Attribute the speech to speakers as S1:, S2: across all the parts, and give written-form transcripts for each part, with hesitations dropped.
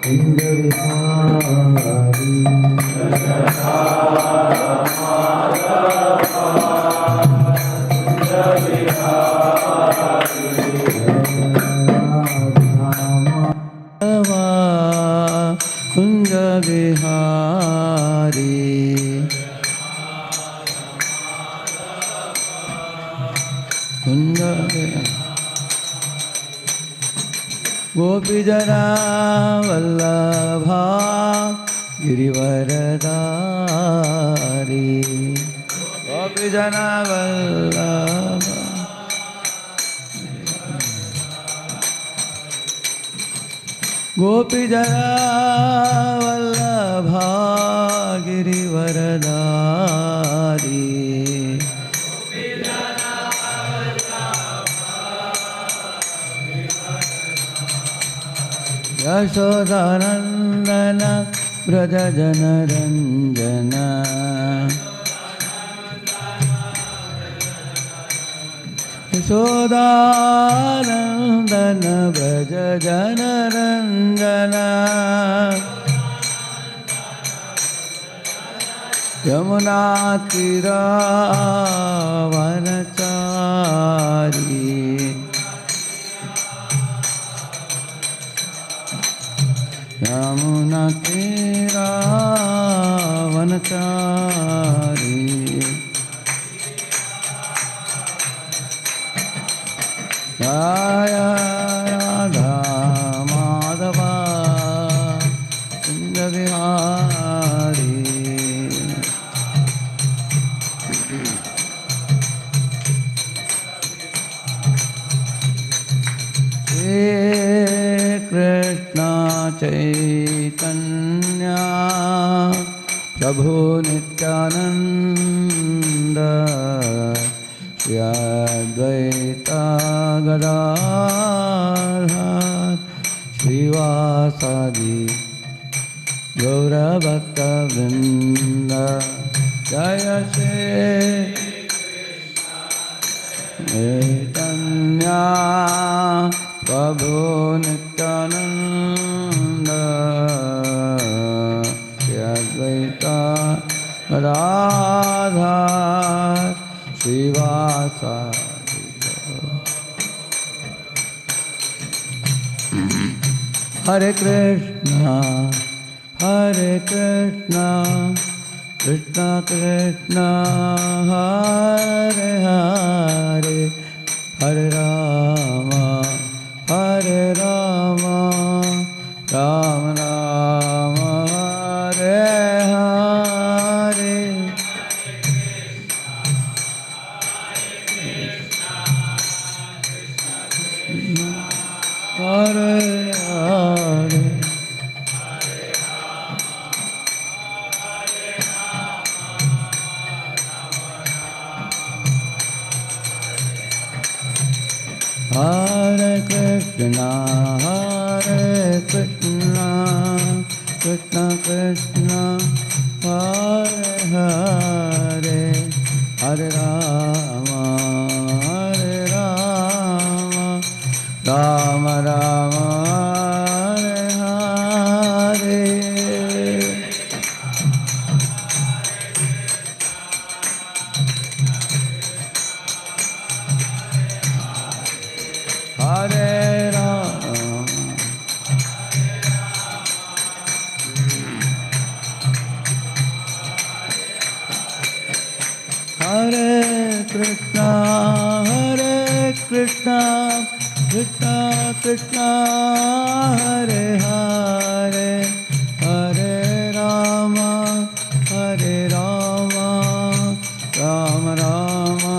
S1: कुंज बिहारी कुंज बिहारी कुंज गोपी जना वल्लभा गिरिवरधारी गोपी जना वल्लभा गोपी जना वल्लभा गिरिवरधारी यशोदानंदन व्रज जनरंजन यशोदानंदन व्रज जनरंजन यमुना तीरावनचारी यमुना तीरावनचारी जय राधा माधवा कुंज बिहारी कृष्ण चैतन्य प्रभु नित्यानंद श्री अद्वैता गदाधर श्रीवासादि गौरभक्तवृंद जय श्री चैतन्य प्रभु नित्यानंद श्री अद्वैता गदाधर श्रीवासादि हरे Krishna Krishna Krishna Hare Hare Hare Ram Ram Ram Hare Hare Hare Hare Hare Krishna, Krishna Krishna, Hare Hare, Hare Rama, Rama Rama, Hare Hare. Hare Rama, Hare Krishna, Krishna Krishna, Hare Hare, Hare Rama, Rama Rama,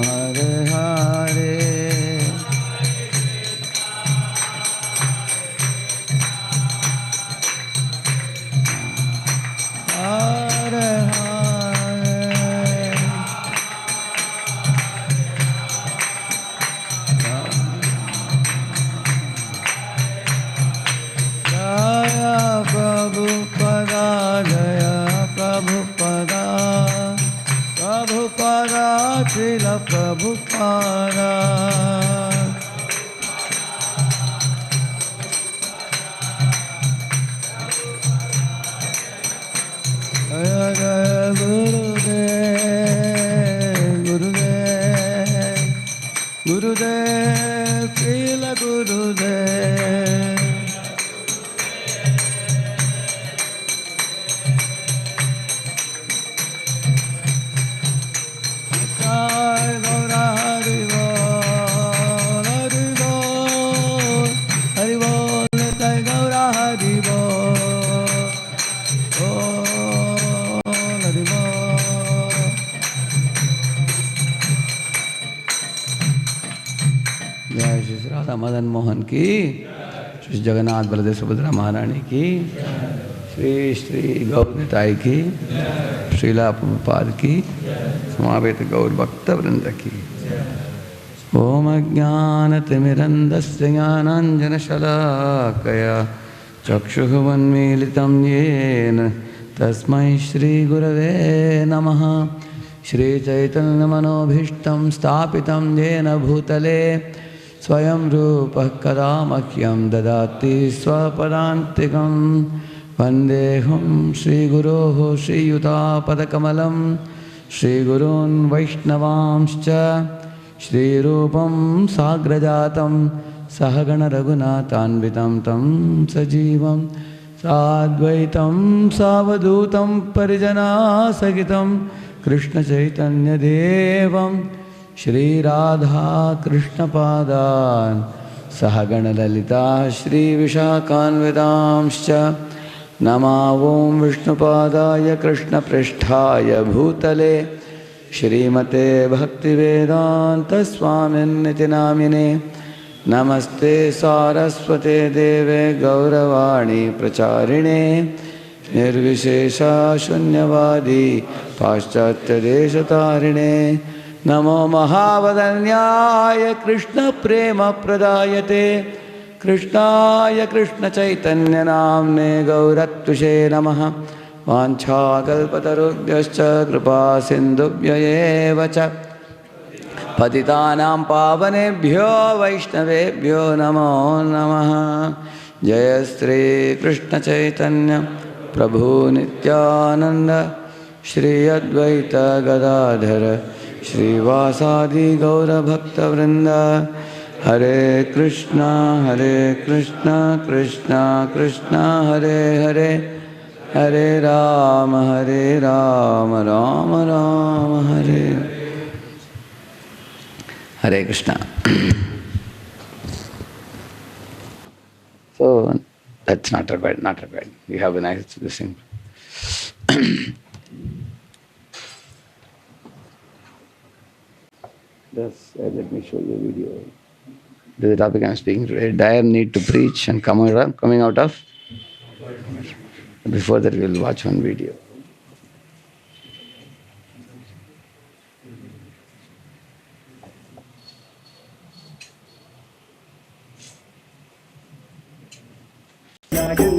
S1: Hare Hare. Hare Hare, Jaya Prabhupada, Jaya Prabhupada, Prabhupada, Srila Prabhupada. Madan Mohan की, श्री जगन्नाथ बलदेव सुभद्रा महारानी की, श्री श्री गौरताई की, श्रीला प्रभुपाद की, समावेत गौर भक्त वृंद की। ओम अज्ञानतिमिरन्धस्य ज्ञानाञ्जनशलाकया चक्षुरुन्मीलितं येन तस्मै श्रीगुरवे नमः। श्रीचैतन्यमनोभीष्टं स्थापितं येन भूतले स्वयं रूपः कदा मह्यं ददाति स्वपदान्तिकं। वन्देऽहं श्रीगुरोः श्रीयुतापदकमलं श्रीगुरून् वैष्णवांश्च श्रीरूपं साग्रजातं सहगणरघुनाथान्वितं तं सजीवं साद्वैतं सावधूतं परिजनासहितं कृष्णचैतन्यदेवं श्रीराधा कृष्णपादान् सहगणललिता श्रीविशाखान्वितांश्च नमो ॐ विष्णुपादाय कृष्णपृष्ठाय भूतले श्रीमते भक्तिवेदान्तस्वामिन्निति नामिने। नमस्ते सारस्वते देवे गौरवाणी प्रचारिणे निर्विशेषा शून्यवादी पाश्चात्यदेशतारिणे। नमो महावदन्याय कृष्णप्रेमप्रदायते कृष्णाय कृष्णचैतन्यनाम्ने गौरत्विषे नमः। वाञ्छाकल्पतरुभ्यश्च कृपासिन्धुभ्य एव च पतितानां पावनेभ्यो वैष्णवेभ्यो नमो नमः। जय श्री कृष्ण चैतन्य प्रभु नित्यानंद श्री अद्वैत गदाधर श्रीवासादि गौरभक्तवृंद। हरे कृष्णा कृष्णा कृष्णा हरे हरे हरे राम राम राम हरे Hare Krishna. So that's not required, not required. We have a nice thing. Let me show you a video. This is the topic I am speaking today. Dire need to preach and coming out of. Before that, we will watch one video.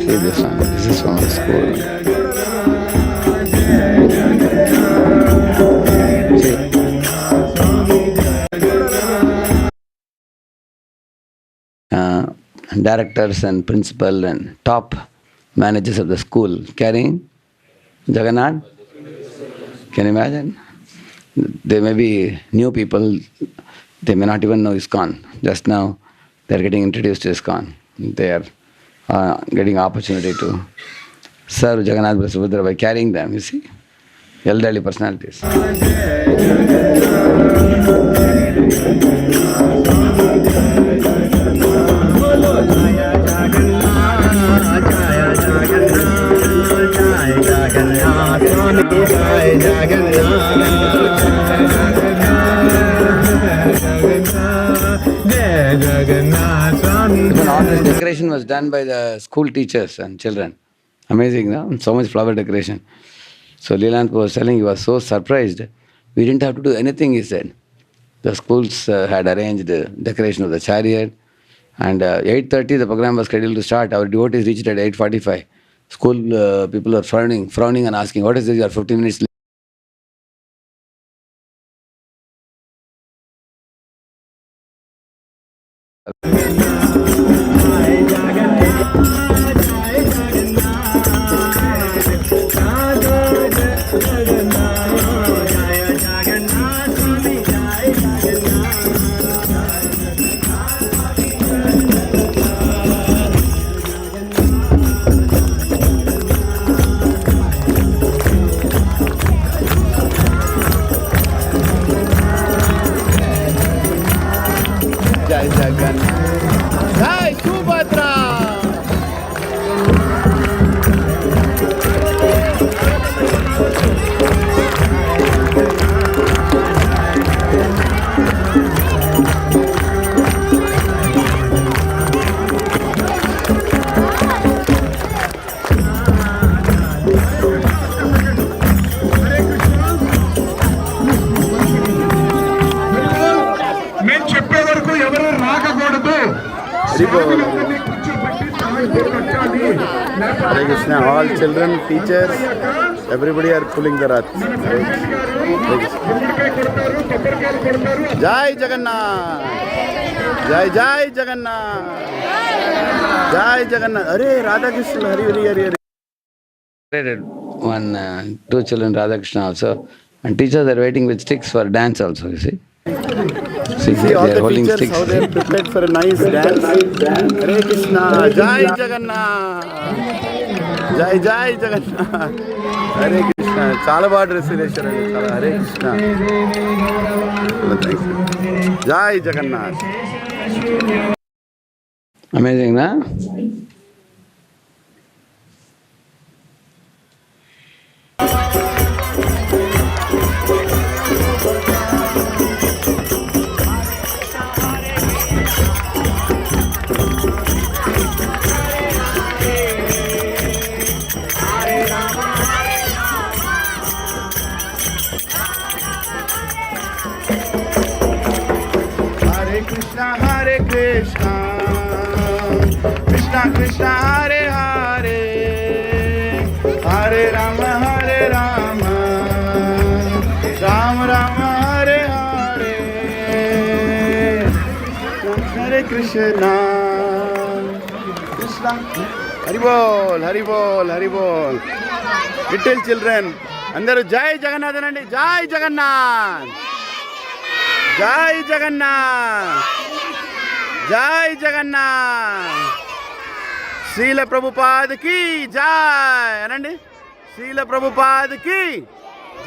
S1: See this one. This is from the school. Directors and principal and top managers of the school carrying Jagannath. Can you imagine? They may be new people. They may not even know ISKCON. Just now, they are getting introduced to ISKCON. They are getting opportunity to serve Jagannath Subhadra by carrying them, you see. Elderly personalities. Even all this decoration was done by the school teachers and children. Amazing, no? So much flower decoration. So Leelanth was telling, he was so surprised. We didn't have to do anything, he said. The schools had arranged the decoration of the chariot. And 8:30 the program was scheduled to start. Our devotees reached at 8:45. School people are frowning and asking, what is this? You are 15 minutes late.
S2: Hare Krishna, all children, teachers, everybody are pulling the Rath. Jai Jagannath! Jai Jai Jagannath! Jai Jagannath! Hare Radha Krishna, Hare Hare Hare Hare.
S1: Two children, Radhakrishna also, and teachers are waiting with sticks for dance also, you see.
S2: See all
S1: they are
S2: the
S1: holding
S2: teachers
S1: sticks.
S2: how they are prepared for a nice dance. Hare Krishna, Jai Jagannath, Jai Jai Jagannath, Hare Krishna. Chala baga dress చేశారు చాలా. Hare Krishna. Jai Jagannath.
S1: Amazing, na?
S2: Hare Krishna, Krishna Krishna, Hare Hare, Hare Rama, Hare Rama, Rama Rama, Hare Hare, Hare Krishna, Krishna. Hari Bol, Hari Bol, Hari Bol. Little children, andaru Jai Jagannath anandi, Jai Jagannath. Jai Jagannath, Jai Jagannath, Srila Prabhupada ki Jai, anandi, Srila Prabhupada ki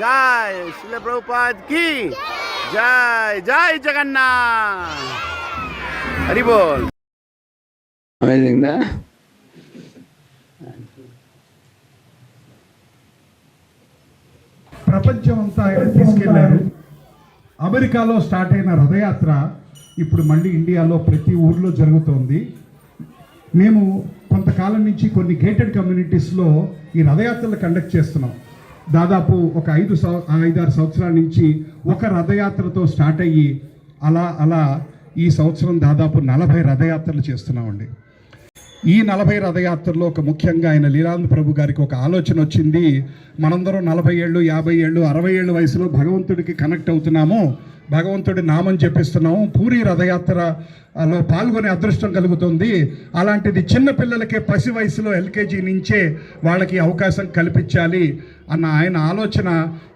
S2: Jai, Srila Prabhupada ki Jai, Jai Jagannath, Hari Bol.
S1: Amazing, na?
S3: ప్రపంచమంతా ఆయన తీసుకెళ్లారు. అమెరికాలో start అయిన రథయాత్ర ఇప్పుడు మళ్ళీ ఇండియాలో ప్రతి ఊర్లో జరుగుతోంది. మేము కొంతకాలం నుంచి కొన్ని గేటెడ్ కమ్యూనిటీస్లో ఈ రథయాత్రలు కండక్ట్ చేస్తున్నాం. దాదాపు ఒక 5-6 సంవత్సరాల నుంచి ఒక రథయాత్రతో స్టార్ట్ అయ్యి అలా ఈ సంవత్సరం దాదాపు 40 రథయాత్రలు చేస్తున్నామండి. ఈ 40 రథయాత్రలో ఒక ముఖ్యంగా ఆయన లీలానంద ప్రభు గారికి ఒక ఆలోచన వచ్చింది. మనందరం 40 ఏళ్ళు, 50 ఏళ్ళు, 60 ఏళ్ళ వయసులో భగవంతుడికి కనెక్ట్ అవుతున్నాము, భగవంతుడి నామం చెప్పిస్తున్నాము, పూరి రథయాత్రలో పాల్గొనే అదృష్టం కలుగుతుంది. అలాంటిది చిన్న పిల్లలకే పసి వయసులో ఎల్కేజీ నుంచే వాళ్ళకి అవకాశం కల్పించాలి అన్న ఆయన ఆలోచన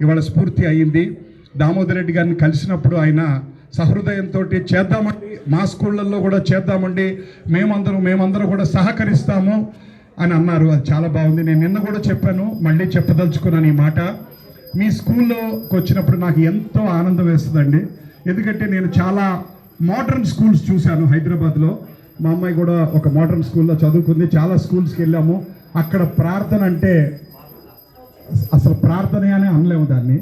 S3: ఇవాళ స్ఫూర్తి అయ్యింది. దామోదర్ రెడ్డి గారిని కలిసినప్పుడు ఆయన సహృదయంతో చేద్దామండి, మా స్కూళ్ళల్లో కూడా చేద్దామండి, మేమందరం కూడా సహకరిస్తాము అని అన్నారు. అది చాలా బాగుంది. నేను నిన్న కూడా చెప్పాను, మళ్ళీ చెప్పదలుచుకున్నాను ఈ మాట. మీ స్కూల్లోకి వచ్చినప్పుడు నాకు ఎంతో ఆనందం వేస్తుందండి. ఎందుకంటే నేను చాలా మోడర్న్ స్కూల్స్ చూశాను హైదరాబాద్లో. మా అమ్మాయి కూడా ఒక మోడర్న్ స్కూల్లో చదువుకుంది. చాలా స్కూల్స్కి వెళ్ళాము. అక్కడ ప్రార్థన అంటే అసలు ప్రార్థనే అని అనలేము దాన్ని.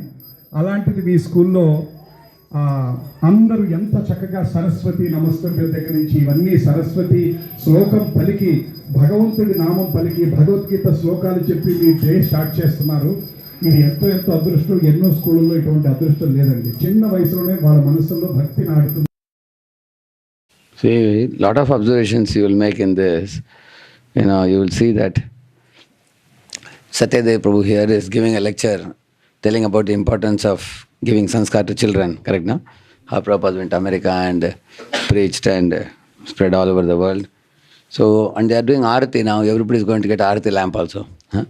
S3: అలాంటిది మీ స్కూల్లో అందరూ ఎంత చక్కగా సరస్వతి నమస్కారం దగ్గర నుంచి ఇవన్నీ సరస్వతి శ్లోకం పలికి, భగవంతుడి నామం పలికి, భగవద్గీత శ్లోకాలు చెప్పి మీ డే స్టార్ట్ చేస్తున్నారు. ఇది ఎంతో అదృష్టం. ఎన్నో స్కూళ్ళలో ఇటువంటి అదృష్టం లేదండి. చిన్న వయసులోనే వాళ్ళ మనసులో భక్తి నాడుతుంది.
S1: See, lot of observations you will make in this. You will see that Satyadev Prabhu here is giving a lecture telling about the importance of giving sanskar to children, correct, no? How Prabhupada went to America and preached and spread all over the world. So, and they are doing Aarati now. Everybody is going to get Aarati lamp also. Huh?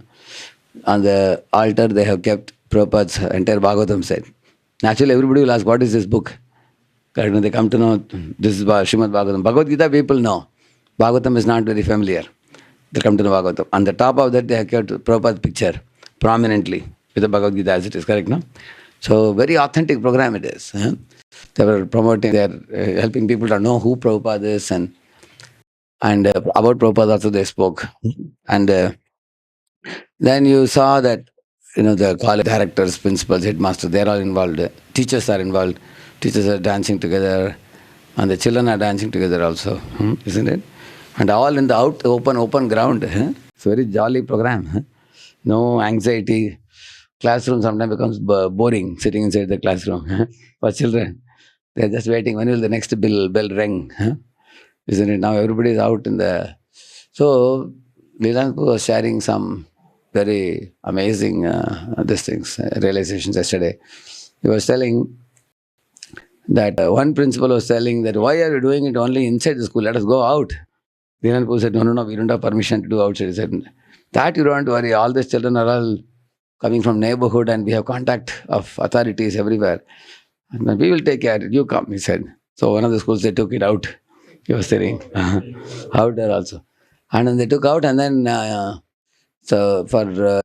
S1: On the altar they have kept Prabhupada's entire Bhagavatam set. Naturally, everybody will ask, what is this book? Correct? They come to know, this is Srimad Bhagavatam. Bhagavad Gita people know. Bhagavatam is not very familiar. They come to know Bhagavatam. On the top of that, they have kept Prabhupada's picture prominently with the Bhagavad Gita as it is, correct, no? So, very authentic program it is. Huh? They were promoting, they are helping people to know who Prabhupada is, and about Prabhupada also they spoke. And then you saw that, the college directors, principals, headmasters, they are all involved. Teachers are involved. Teachers are dancing together, and the children are dancing together also, isn't it? And all in the open ground. Huh? It's a very jolly program. Huh? No anxiety. Classroom sometimes becomes boring, sitting inside the classroom for children. They are just waiting, when will the next bell ring? Huh? Isn't it? Now everybody is out in the... So, Leland was sharing some very amazing realizations yesterday. He was telling that one principal was telling that why are you doing it only inside the school? Let us go out. Leland said, no, we don't have permission to do outside. He said, that you don't worry. All these children are all coming from neighborhood and we have contact of authorities everywhere. And we will take care of it. You come, he said. So one of the schools, they took it out. He was saying, out there also. And then they took out and then, so for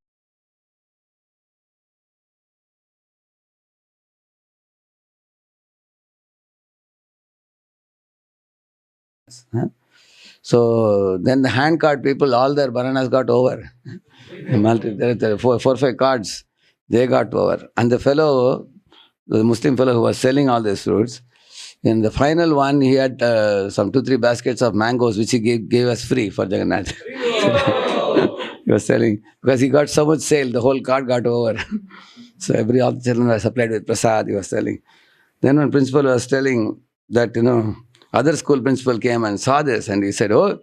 S1: so then the hand card people, all their bananas got over. There are four, 5 cards, they got over. And the fellow, the Muslim fellow who was selling all these fruits, in the final one, he had some 2-3 baskets of mangoes, which he gave us free for Jagannath. He was selling, because he got so much sale, the whole cart got over. So all the children were supplied with prasad, he was selling. Then one principal was telling that, other school principal came and saw this and he said, oh,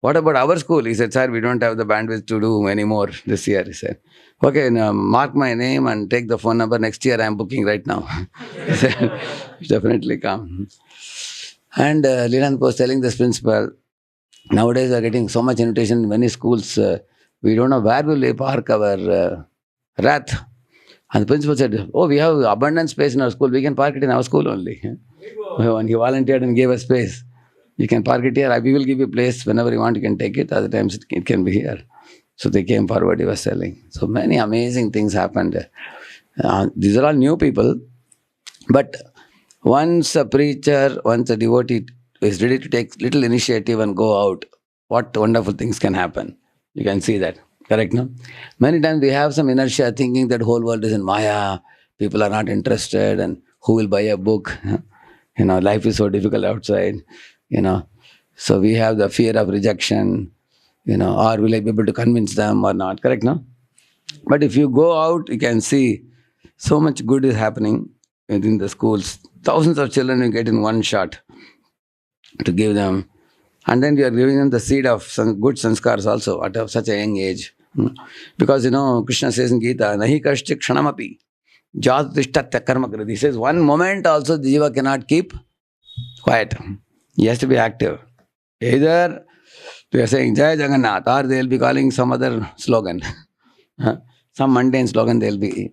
S1: what about our school? He said, sir, we don't have the bandwidth to do anymore this year. He said, okay, now mark my name and take the phone number. Next year I am booking right now. He said, definitely come. And Leland was telling this principal, nowadays we are getting so much invitation in many schools. We don't know where will we park our wrath. And the principal said, oh, we have abundant space in our school. We can park it in our school only. And he volunteered and gave us space. You can park it here. We will give you a place whenever you want. You can take it. Other times it can be here. So they came forward. He was telling. So many amazing things happened. These are all new people. But once a preacher, once a devotee is ready to take little initiative and go out, what wonderful things can happen. You can see that. Correct, no? Many times we have some inertia thinking that whole world is in Maya, people are not interested, and who will buy a book? Life is so difficult outside, So we have the fear of rejection, or will I be able to convince them or not? Correct, no? But if you go out, you can see so much good is happening within the schools. Thousands of children you get in one shot to give them. And then you are giving them the seed of some good sanskars also at such a young age. Because, Krishna says in Gita, Nahi kashti kshanamapi, jat tishtatya karma kriti. He says, one moment also the jiva cannot keep quiet. He has to be active. Either they are saying Jai Jagannath, or they will be calling some other slogan. Some mundane slogan they will be.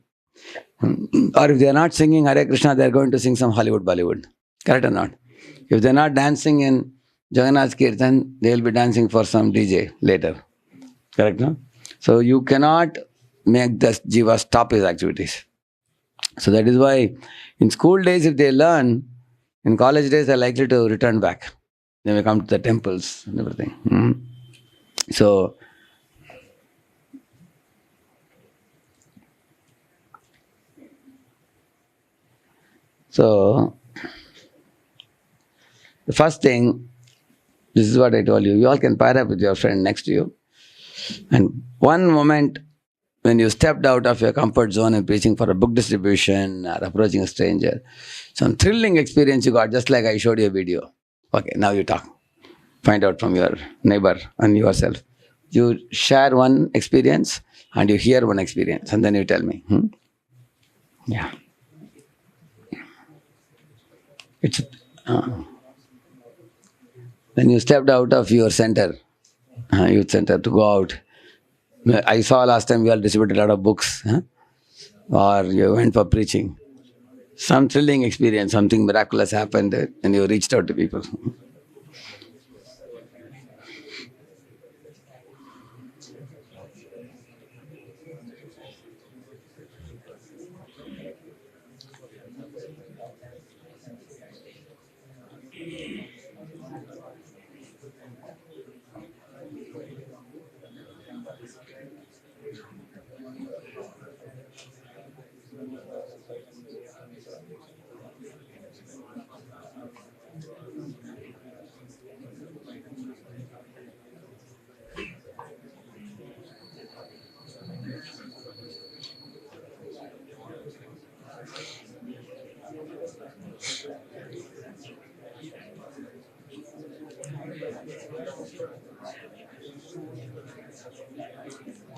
S1: Or if they are not singing Hare Krishna, they are going to sing some Hollywood, Bollywood. Correct or not? If they are not dancing in Jagannath Kirtan, they will be dancing for some DJ later. Correct, no? So you cannot make the jiva stop his activities. So that is why in school days, if they learn, in college days, they are likely to return back. They may come to the temples and everything. So the first thing, this is what I told you. You all can pair up with your friend next to you. And one moment when you stepped out of your comfort zone and preaching for a book distribution or approaching a stranger, some thrilling experience you got, just like I showed you a video. Okay, now you talk. Find out from your neighbor and yourself. You share one experience and you hear one experience and then you tell me. Yeah. It's when you stepped out of your center, youth center, to go out. I saw last time you all distributed a lot of books, or you went for preaching. Some thrilling experience, something miraculous happened, and you reached out to people.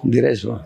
S1: Diresh, wo.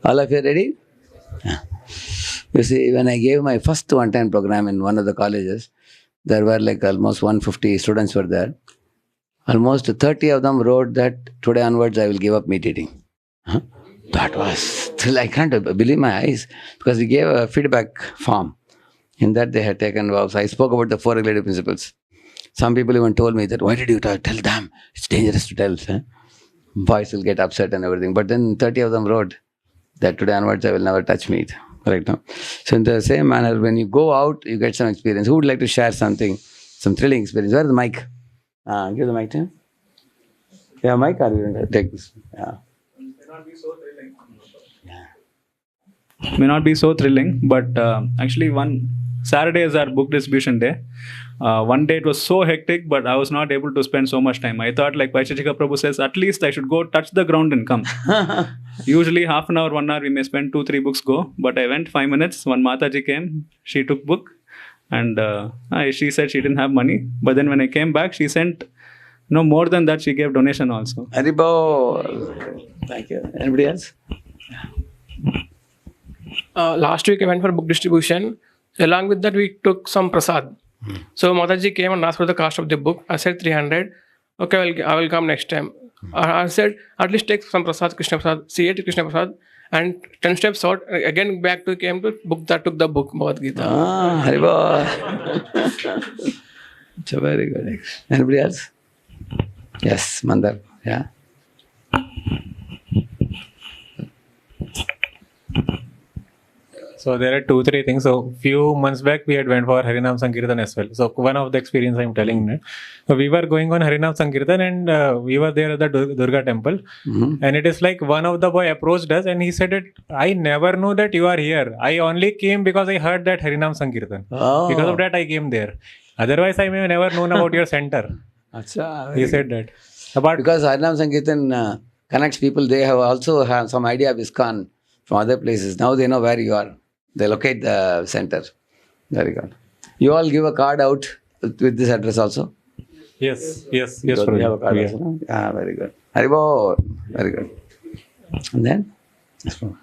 S1: All of you ready? You see, when I gave my first one-time program in one of the colleges, there were like almost 150 students were there. Almost 30 of them wrote that today onwards I will give up meat eating. Huh? That was, I can't believe my eyes, because we gave a feedback form. In that they had taken vows. I spoke about the 4 regulative principles. Some people even told me that, why did you tell them? It's dangerous to tell. Huh? Boys will get upset and everything. But then 30 of them wrote that today onwards I will never touch meat. Correct? No? So in the same manner, when you go out, you get some experience. Who would like to share something, some thrilling experience? Where's the mic? Give the mic to him. Yeah, mic, or you going to take this? Yeah.
S4: May not be so thrilling, but actually one Saturday is our book distribution day. One day it was so hectic, but I was not able to spend so much time. I thought, like Vaisheshika Prabhu says, at least I should go touch the ground and come. Usually half an hour, 1 hour, we may spend 2-3 books go. But I went 5 minutes. One Mataji came, she took book, and she said she didn't have money. But then when I came back, she sent, no, more than that, she gave donation also.
S1: Haribo. Thank you. Anybody else?
S5: Last week I went for book distribution. Along with that, we took some prasad. So Mataji came and asked for the cost of the book. I said 300. Okay, I will come next time. I said, at least take some prasad, Krishna prasad, see it, Krishna prasad. And 10 steps out, again back to came to book that took the book, Bhagavad Gita.
S1: Haribo. So very good. Anybody else? Yes, Mandar. Yeah.
S6: So there are 2-3 things. So few months back we had went for Harinam Sankirtan as well. So one of the experience I'm telling you. So we were going on Harinam Sankirtan and we were there at the Durga temple. And it is like one of the boy approached us and he said that I never knew that you are here. I only came because I heard that Harinam Sankirtan. Because of that I came there. Otherwise I may have never known about your center.
S1: Achha,
S6: He said that.
S1: because Harinam Sankirtan connects people, they have also have some idea of ISKCON from other places. Now they know where you are. They locate the center. Very good. You all give a card out with this address also?
S6: Yes,
S1: You have a card also, no? Yeah, very good. Haribo, very good. And then? Yes, Prabhu.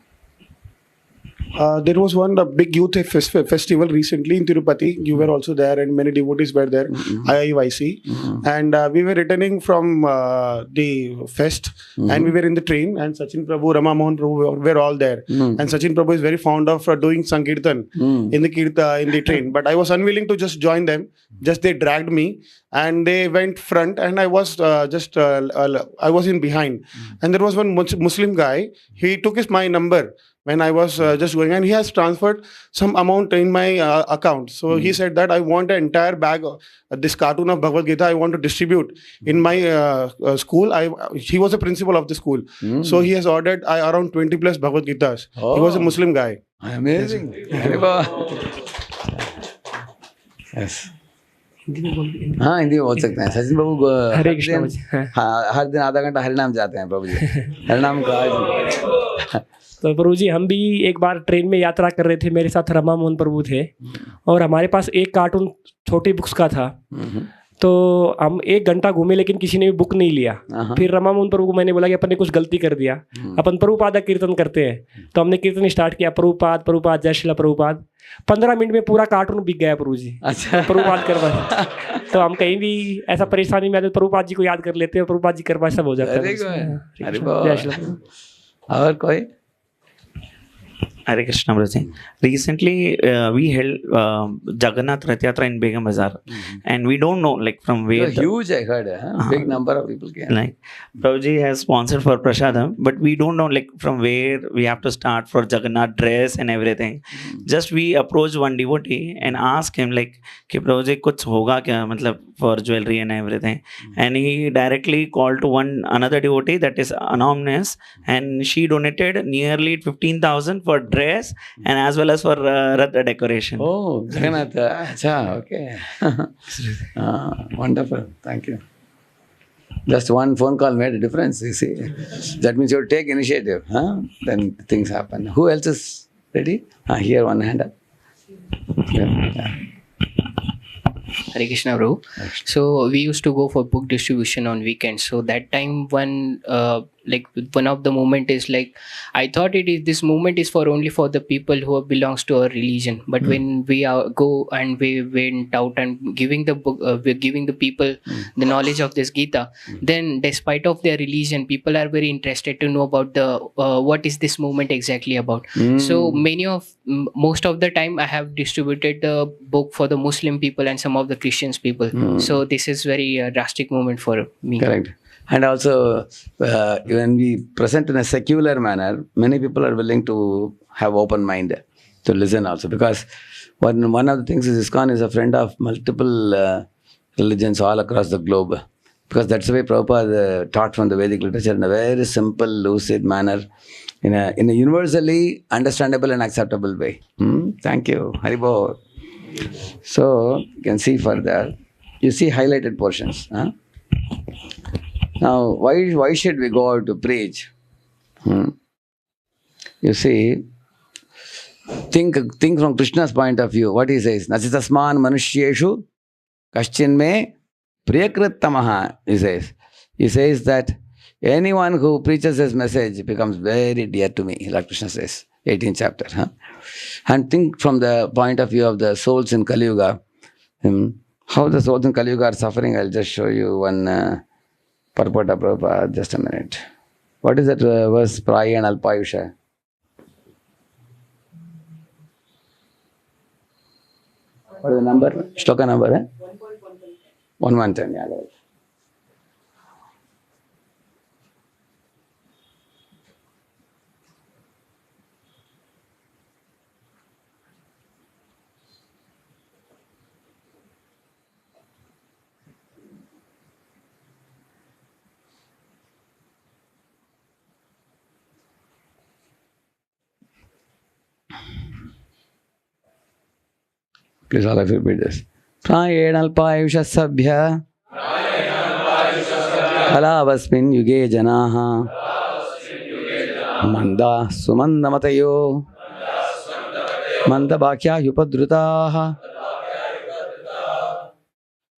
S7: There was one big youth festival recently in Tirupati. You were also there, and many devotees were there. IIYC, and we were returning from the fest, and we were in the train. And Sachin Prabhu, Rama Mohan Prabhu were all there. And Sachin Prabhu is very fond of doing Sankirtan in the train. But I was unwilling to just join them. Just they dragged me, and they went front, and I was I was in behind. And there was one Muslim guy. He took my number when I was just going, and he has transferred some amount in my account. So he said that I want an entire bag of this cartoon of Bhagavad Gita. I want to distribute in my school. He was a principal of the school. So he has ordered around 20 plus Bhagavad Gitas. He was a Muslim guy.
S1: Amazing. Yes. हाँ हिंदी में बोल सकते हैं सचिन बाबू
S5: हरे कृष्ण
S1: हर दिन आधा घंटा हरिनाम जाते हैं प्रभु जी हरिनाम का
S8: तो प्रभु जी हम भी एक बार ट्रेन में यात्रा कर रहे थे, मेरे साथ रमा मोहन प्रभु थे और हमारे पास एक कार्टून छोटी बुक्स का था। तो हम 1 घंटा घूमे लेकिन किसी ने भी बुक नहीं लिया। फिर रमा मोहन प्रभु को मैंने बोला कि अपन ने कुछ गलती कर दिया, अपन प्रभुपाद कीर्तन करते हैं। तो हमने कीर्तन स्टार्ट किया, प्रभुपाद प्रभुपाद जय श्रीला प्रभुपाद। 15 मिनट में पूरा कार्टून बिक गया प्रभु जी। अच्छा प्रभुपाद करवा। तो हम कहीं भी ऐसा परेशानी में आते प्रभुपाद जी को याद कर लेते हैं, प्रभुपाद जी करवा सब हो जाता है।
S1: और कोई
S9: Hare Krishna, Prabhuji. Recently, we held Jagannath Rath Yatra in Begum Bazaar, and we don't know like from where.
S1: Huge, I heard. Big number of people came.
S9: Like Prabhuji has sponsored for Prasadam, but we don't know like from where we have to start for Jagannath dress and everything. Just we approached one devotee and asked him like, "Ki Prabhuji, kuch hoga kya? Matlab for jewelry and everything." And he directly called to another devotee that is anonymous, and she donated nearly 15,000 for dress and as well as for Rath decoration.
S1: Oh, Jagannath. Acha, okay. Wonderful. Thank you. Just one phone call made a difference, you see. That means you take initiative. Then things happen. Who else is ready? Here, one hand up. Yeah.
S10: Hare Krishna, bro. So we used to go for book distribution on weekends. So that time, one of the moment is like, I thought this movement is only for the people who belongs to our religion. But when we go and we went out and giving the book, we're giving the people the knowledge of this Gita. Then, despite of their religion, people are very interested to know about the what is this movement exactly about. So most of the time, I have distributed the book for the Muslim people and some of the Christians people. So this is very drastic moment for me.
S1: Correct. And also, when we present in a secular manner, many people are willing to have open mind to listen also. Because one of the things is ISKCON is a friend of multiple religions all across the globe. Because that's the way Prabhupada taught from the Vedic literature in a very simple, lucid manner, in a universally understandable and acceptable way. Thank you. Haribol. So, you can see further. You see highlighted portions. Now, why should we go out to preach? You see, think from Krishna's point of view. What he says, Nasitasman manushyeshu kaschin me priyakrittamaha, he says. He says that anyone who preaches his message becomes very dear to me, like Krishna says, 18th chapter. And think from the point of view of the souls in Kali Yuga, how the souls in Kali Yuga are suffering. I'll just show you one Purport Prabhupada, just a minute. What is that verse? Praya and Alpayusha. What is the number? Shloka number, 1110, yeah. Right. Please all of you repeat this. Prayenalpayusha sabhya kalavasmin yuge janaha manda sumandamatayo mandabhakya yupadrutaha.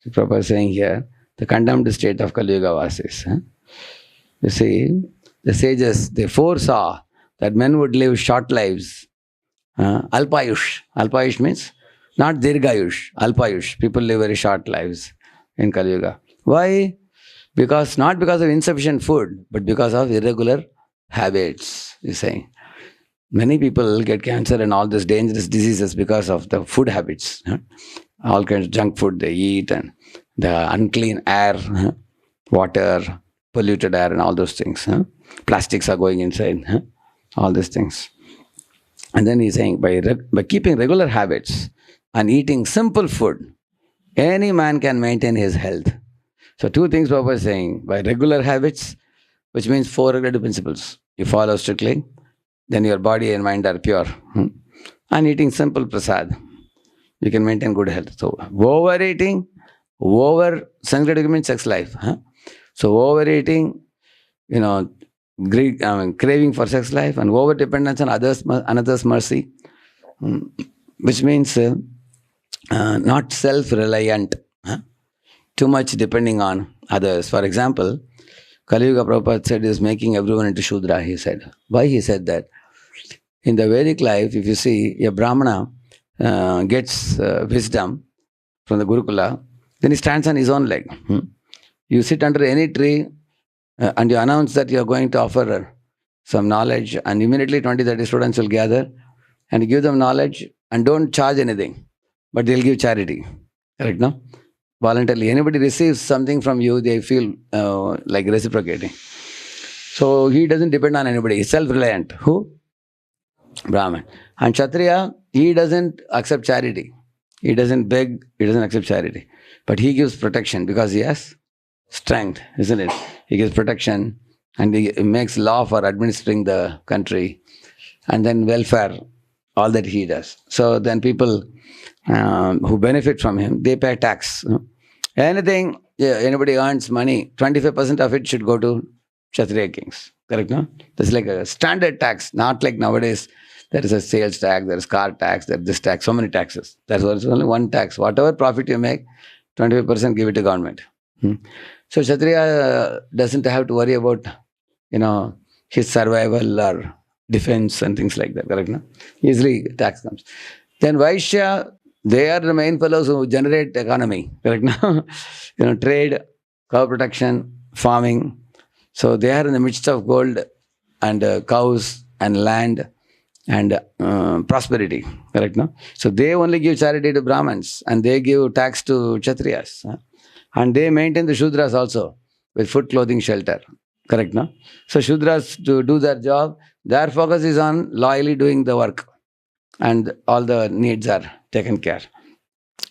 S1: The Prabhupada is saying here, the condemned state of Kali Yuga Vasis. You see, the sages, they foresaw that men would live short lives. Alpayush. Alpayush means not Dirghayush, Alpayush. People live very short lives in Kali Yuga. Why? Not because of insufficient food, but because of irregular habits, he's saying. Many people get cancer and all these dangerous diseases because of the food habits. All kinds of junk food they eat and the unclean air, water, polluted air and all those things. Plastics are going inside, all these things. And then he's saying, by keeping regular habits, and eating simple food, any man can maintain his health. So two things Prabhupada is saying, by regular habits, which means 4 regulative principles. You follow strictly, then your body and mind are pure. And eating simple prasad, you can maintain good health. So overeating, sensitivity means sex life. So overeating, craving for sex life and over dependence on another's mercy, which means not self-reliant, too much depending on others. For example, Kali Yuga Prabhupada said is making everyone into Shudra, he said. Why he said that? In the Vedic life, if you see, a Brahmana gets wisdom from the Gurukula, then he stands on his own leg. You sit under any tree and you announce that you are going to offer some knowledge, and immediately 20-30 students will gather and give them knowledge and don't charge anything, but they'll give charity. Correct, no? Voluntarily. Anybody receives something from you, they feel like reciprocating. So he doesn't depend on anybody. He's self-reliant. Who? Brahman. And Kshatriya, he doesn't accept charity. He doesn't beg, he doesn't accept charity. But he gives protection because he has strength, isn't it? He gives protection and he makes law for administering the country, and then welfare, all that he does. So then people who benefit from him, they pay tax. Anything, anybody earns money, 25% of it should go to Kshatriya kings. Correct, no? That's like a standard tax, not like nowadays there is a sales tax, there is car tax, there is this tax, so many taxes. That's only one tax. Whatever profit you make, 25% give it to government. So Kshatriya doesn't have to worry about, his survival or defense and things like that. Correct, no? Easily tax comes. Then Vaishya, they are the main fellows who generate economy. Correct, no? Trade, cow protection, farming. So they are in the midst of gold and cows and land and prosperity. Correct, no? So they only give charity to Brahmins and they give tax to Kshatriyas. And they maintain the Shudras also with food, clothing, shelter. Correct, no? So Shudras to do their job, their focus is on loyally doing the work and all the needs are taken care.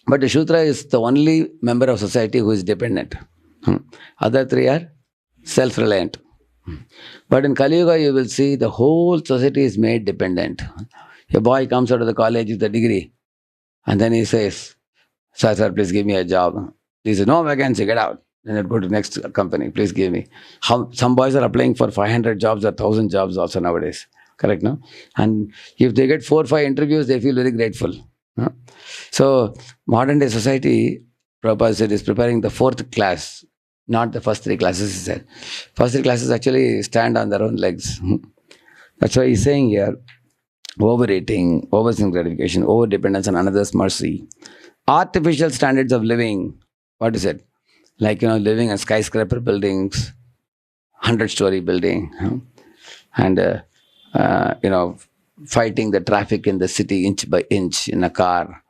S1: But the Shudra is the only member of society who is dependent. Other three are self-reliant. But in Kali Yuga, you will see the whole society is made dependent. A boy comes out of the college with a degree and then he says, sir, please give me a job. He says, no vacancy, get out. Then I'll go to the next company, please give me. Some boys are applying for 500 jobs or 1,000 jobs also nowadays. Correct, no? And if they get 4 or 5 interviews, they feel very grateful. So modern day society, Prabhupada said, is preparing the 4th class, not the first 3 classes, he said. First 3 classes actually stand on their own legs. That's why he's saying here, overeating, over-sense gratification, over-dependence on another's mercy, artificial standards of living. What is it? Like, living in skyscraper buildings, 100-story building, and, fighting the traffic in the city inch by inch in a car,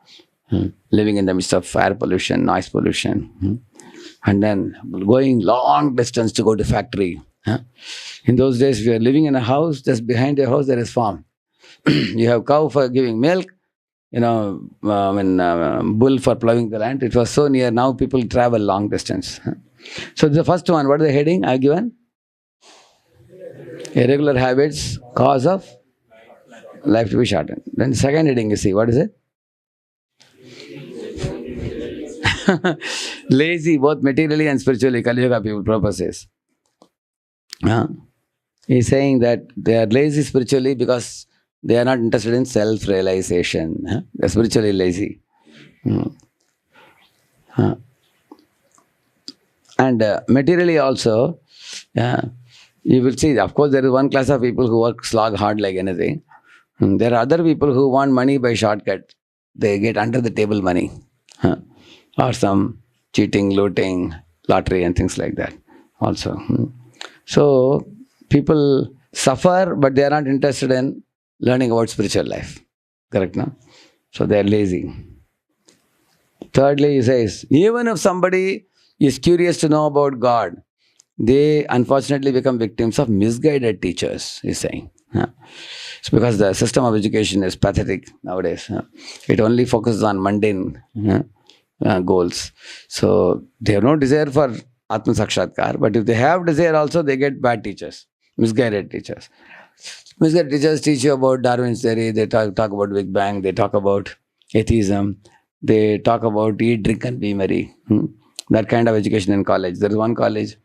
S1: living in the midst of air pollution, noise pollution, and then going long distance to go to factory. In those days, we are living in a house, just behind your house there is farm. You have cow for giving milk, bull for plowing the land. It was so near. Now people travel long distance. So the first one, what is the heading I given? Irregular habits, cause of life to be shortened. Then the second heading, you see, what is it? Lazy, both materially and spiritually, Kali Yuga people, Prabhupada says. He's saying that they are lazy spiritually because they are not interested in self-realization. They're spiritually lazy. And materially also, you will see, of course, there is one class of people who work slog hard like anything. There are other people who want money by shortcut. They get under the table money. Or some cheating, looting, lottery and things like that also. So people suffer, but they are not interested in learning about spiritual life. Correct, no? So they are lazy. Thirdly, he says, even if somebody is curious to know about God, they unfortunately become victims of misguided teachers, he's saying. It's because the system of education is pathetic nowadays. It only focuses on mundane goals. So they have no desire for Atma Sakshatkar, but if they have desire also, they get bad teachers, misguided teachers. Misguided teachers teach you about Darwin's theory, they talk about Big Bang, they talk about atheism, they talk about eat, drink and be merry. That kind of education in college. There is one college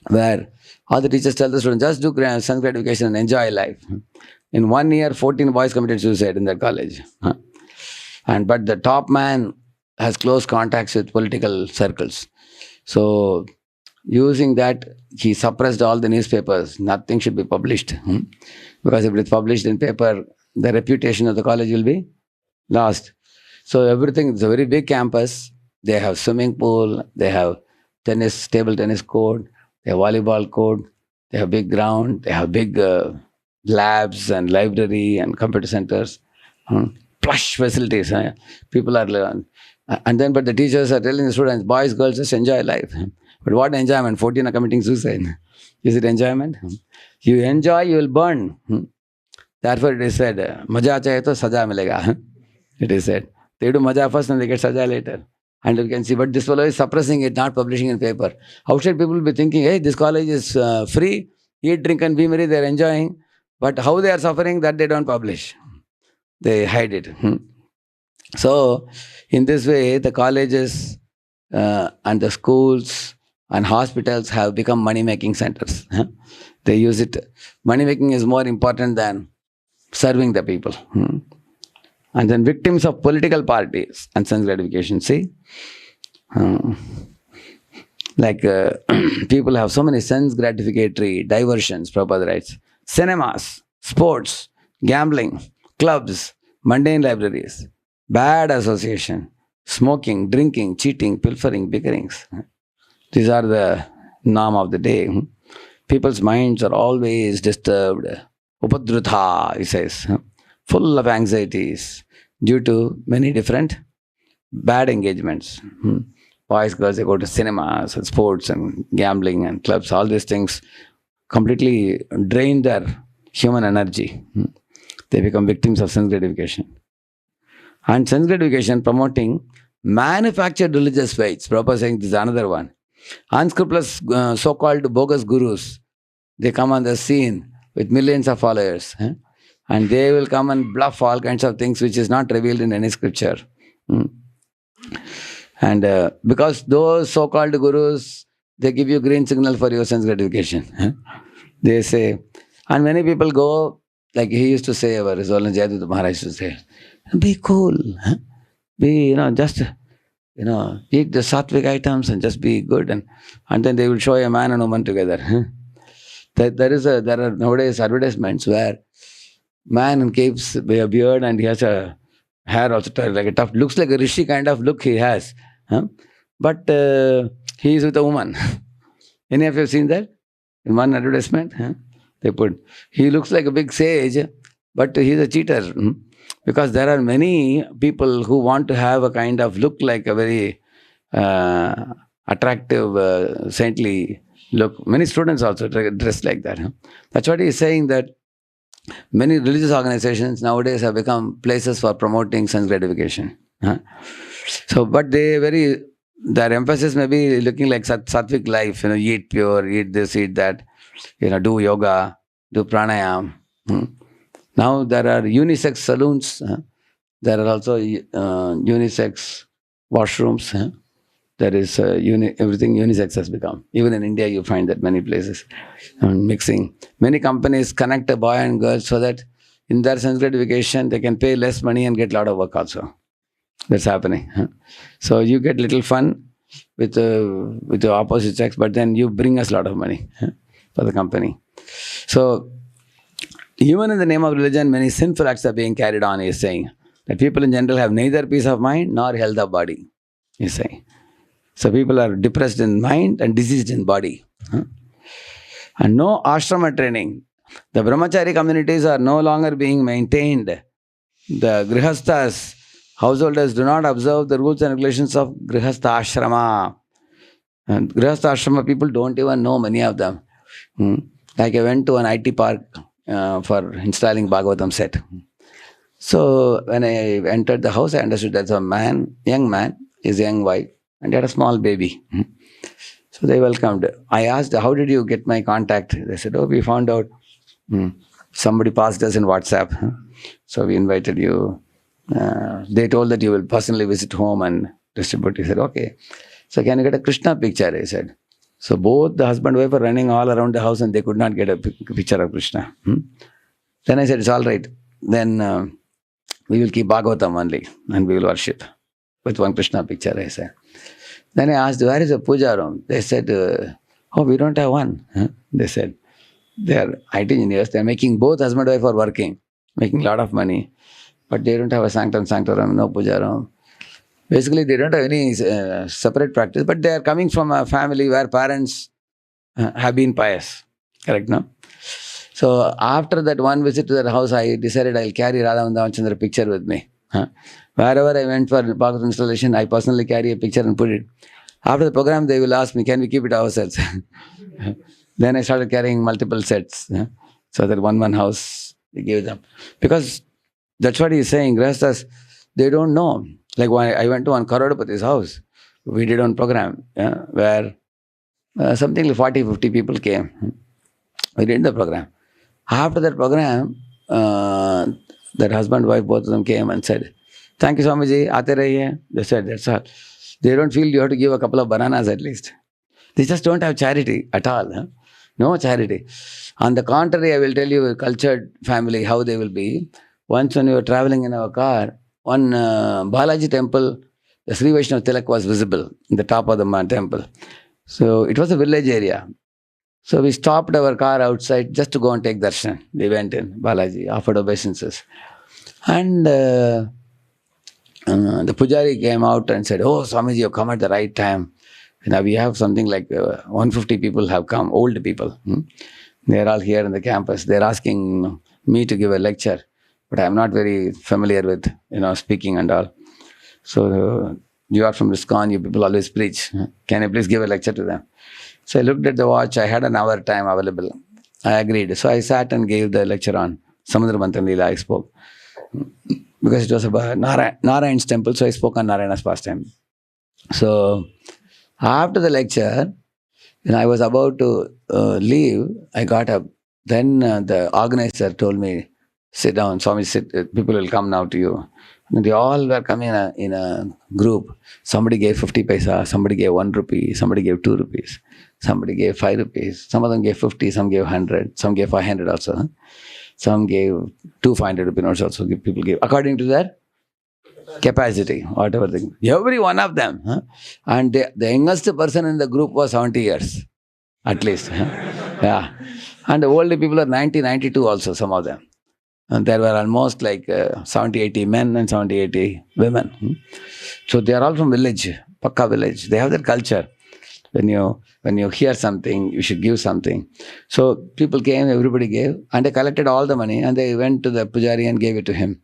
S1: where all the teachers tell the students, just do sense gratification and enjoy life. In 1 year, 14 boys committed suicide in that college. But the top man has close contacts with political circles. So using that, he suppressed all the newspapers. Nothing should be published. Because if it is published in paper, the reputation of the college will be lost. So everything, it's a very big campus. They have swimming pool, they have table tennis court, they have volleyball court, they have big ground, they have big labs and library and computer centers. Plush facilities. People are, and then but the teachers are telling the students, boys, girls, just enjoy life. But what enjoyment? 14 are committing suicide. Is it enjoyment? You enjoy, you will burn. Therefore it is said, maja chahe to saja milega. It is said. They do maja first and they get saja later. And you can see, but this fellow is suppressing it, not publishing in paper. How should people be thinking, hey, this college is free, eat, drink and be merry, they are enjoying. But how they are suffering, that they don't publish. They hide it. So, in this way, the colleges and the schools and hospitals have become money-making centers. They use it. Money-making is more important than serving the people. And then victims of political parties and sense gratification. See? People have so many sense gratificatory diversions, Prabhupada writes. Cinemas, sports, gambling, clubs, mundane libraries, bad association, smoking, drinking, cheating, pilfering, bickerings. These are the norm of the day. People's minds are always disturbed. Upadrutha, he says, full of anxieties due to many different bad engagements. Boys, girls, they go to cinemas and sports and gambling and clubs. All these things completely drain their human energy. They become victims of sense gratification. And sense gratification promoting manufactured religious faiths. Prabhupada saying this is another one. Unscrupulous so-called bogus gurus, they come on the scene with millions of followers. And they will come and bluff all kinds of things which is not revealed in any scripture. And because those so-called gurus, they give you green signal for your sense gratification. They say, and many people go, like he used to say, our Rizal Jayadut Maharaj used to say, be cool, be, just, eat the sattvic items and just be good. And then they will show a man and woman together. There are nowadays advertisements where man keeps a beard and he has a hair also like a tough, looks like a rishi kind of look he has. But he is with a woman. Any of you have seen that? In one advertisement, they put, he looks like a big sage, but he is a cheater. Because there are many people who want to have a kind of look like a very attractive, saintly look. Many students also dress like that. That's what he is saying, that many religious organizations nowadays have become places for promoting sense gratification. So, but their emphasis may be looking like sattvic life, eat pure, eat this, eat that, do yoga, do pranayam. Now there are unisex saloons. There are also unisex washrooms. There is everything unisex has become. Even in India, you find that many places mixing. Many companies connect a boy and girl so that in their sense gratification, they can pay less money and get a lot of work also. That's happening. So you get little fun with the opposite sex, but then you bring us a lot of money for the company. So even in the name of religion, many sinful acts are being carried on, he is saying. That people in general have neither peace of mind nor health of body, he is saying. So people are depressed in mind and diseased in body. And no ashrama training. The brahmachari communities are no longer being maintained. The grihasthas, householders, do not observe the rules and regulations of grihastha ashrama. And grihastha ashrama people don't even know, many of them. Like I went to an IT park for installing Bhagavatam set. So when I entered the house, I understood there's a man, young man, his young wife, and he had a small baby. So they welcomed. I asked, how did you get my contact? They said, oh, we found out. Somebody passed us in WhatsApp. So we invited you. They told that you will personally visit home and distribute. He said, okay. So can you get a Krishna picture? He said. So both the husband and wife were running all around the house and they could not get a picture of Krishna. Then I said, it's all right. Then we will keep Bhagavatam only and we will worship with one Krishna picture, I said. Then I asked, where is the puja room? They said, oh, we don't have one. They said, they are IT engineers. They are making, both husband and wife are working, making a lot of money. But they don't have a sanctorum, no puja room. Basically, they don't have any separate practice, but they are coming from a family where parents have been pious. Correct, no? So after that one visit to that house, I decided I'll carry Radheshyamdas picture with me. Wherever I went for Bhagavad installation, I personally carry a picture and put it. After the program, they will ask me, can we keep it ourselves? Then I started carrying multiple sets. So that one house, we gave them. Because that's what he's saying. Grahasthas, they don't know. Like when I went to one Karodapati's house, we did one program where something like 40, 50 people came. We did the program. After that program, that husband, wife, both of them came and said, thank you, Swamiji, aate rahiye. They said, that's all. They don't feel you have to give a couple of bananas at least. They just don't have charity at all. No charity. On the contrary, I will tell you a cultured family, how they will be. Once when we were traveling in our car, one Balaji temple, the Sri Vaishnava Tilak was visible in the top of the temple. So it was a village area. So we stopped our car outside just to go and take darshan. We went in, Balaji, offered obeisances. And the Pujari came out and said, oh, Swamiji, you come at the right time. Now we have something like 150 people have come, old people. They are all here in the campus. They are asking me to give a lecture. But I am not very familiar with, speaking and all. So you are from ISKCON, you people always preach. Can you please give a lecture to them? So I looked at the watch, I had an hour time available. I agreed. So I sat and gave the lecture on Samudra Manthan Leela. I spoke. Because it was about Narayan's temple, so I spoke on Narayana's pastime. So after the lecture, when I was about to leave, I got up. Then the organizer told me, sit down, Swami, sit. People will come now to you. And they all were coming in a group. Somebody gave 50 paisa, somebody gave 1 rupee, somebody gave 2 rupees, somebody gave 5 rupees. Some of them gave 50, some gave 100, some gave 500 also. Some gave 500 rupee notes also. People gave according to their capacity, whatever thing. Every one of them. And the youngest person in the group was 70 years, at least. Yeah. And the older people are 90, 92 also, some of them. And there were almost like 70, 80 men and 70, 80 women. So they are all from village, Pakka village. They have their culture. When you hear something, you should give something. So people came, everybody gave, and they collected all the money and they went to the Pujari and gave it to him.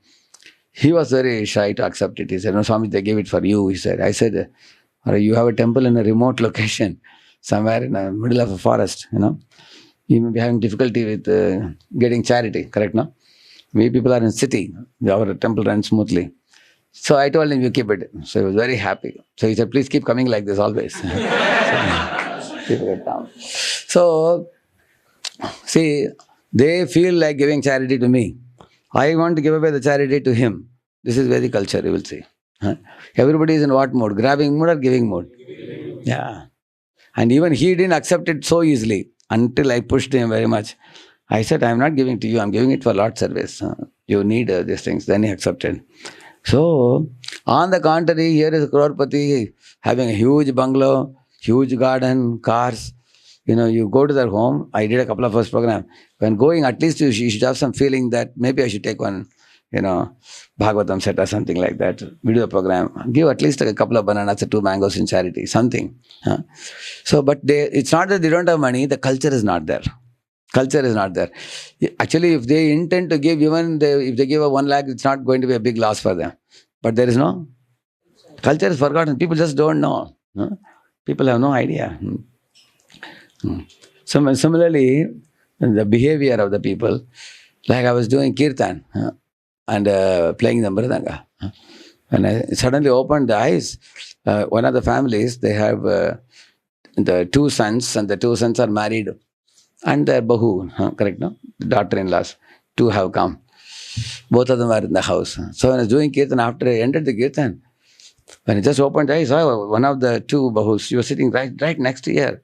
S1: He was very shy to accept it. He said, no, Swami, they gave it for you, he said. I said, you have a temple in a remote location, somewhere in the middle of a forest, You may be having difficulty with getting charity, correct, no? We people are in city. Our temple runs smoothly. So I told him, you keep it. So he was very happy. So he said, please keep coming like this always. So, see, they feel like giving charity to me. I want to give away the charity to him. This is very culture, you will see. Everybody is in what mode? Grabbing mode or giving mode? Yeah. And even he didn't accept it so easily until I pushed him very much. I said, I'm not giving to you, I'm giving it for Lord's service. You need these things. Then he accepted. So, on the contrary, here is Crorepati having a huge bungalow, huge garden, cars. You go to their home. I did a couple of first program. When going, at least you should have some feeling that maybe I should take one, Bhagavatam set or something like that. We do a program. Give at least a couple of bananas or 2 mangoes in charity, something. So, but it's not that they don't have money, the culture is not there. Culture is not there. Actually, if they intend to give, if they give a 1 lakh, it's not going to be a big loss for them. But there is no. Culture is forgotten. People just don't know. People have no idea. So, similarly, the behavior of the people, like I was doing kirtan and playing the mridanga. When I suddenly opened the eyes, one of the families, they have the 2 sons, and the 2 sons are married. And their bahu, correct, no? Daughter-in-laws, 2 have come. Both of them were in the house. So when I was doing kirtan, after I ended the kirtan, when I just opened the eyes, I saw one of the 2 bahus. She was sitting right next to here,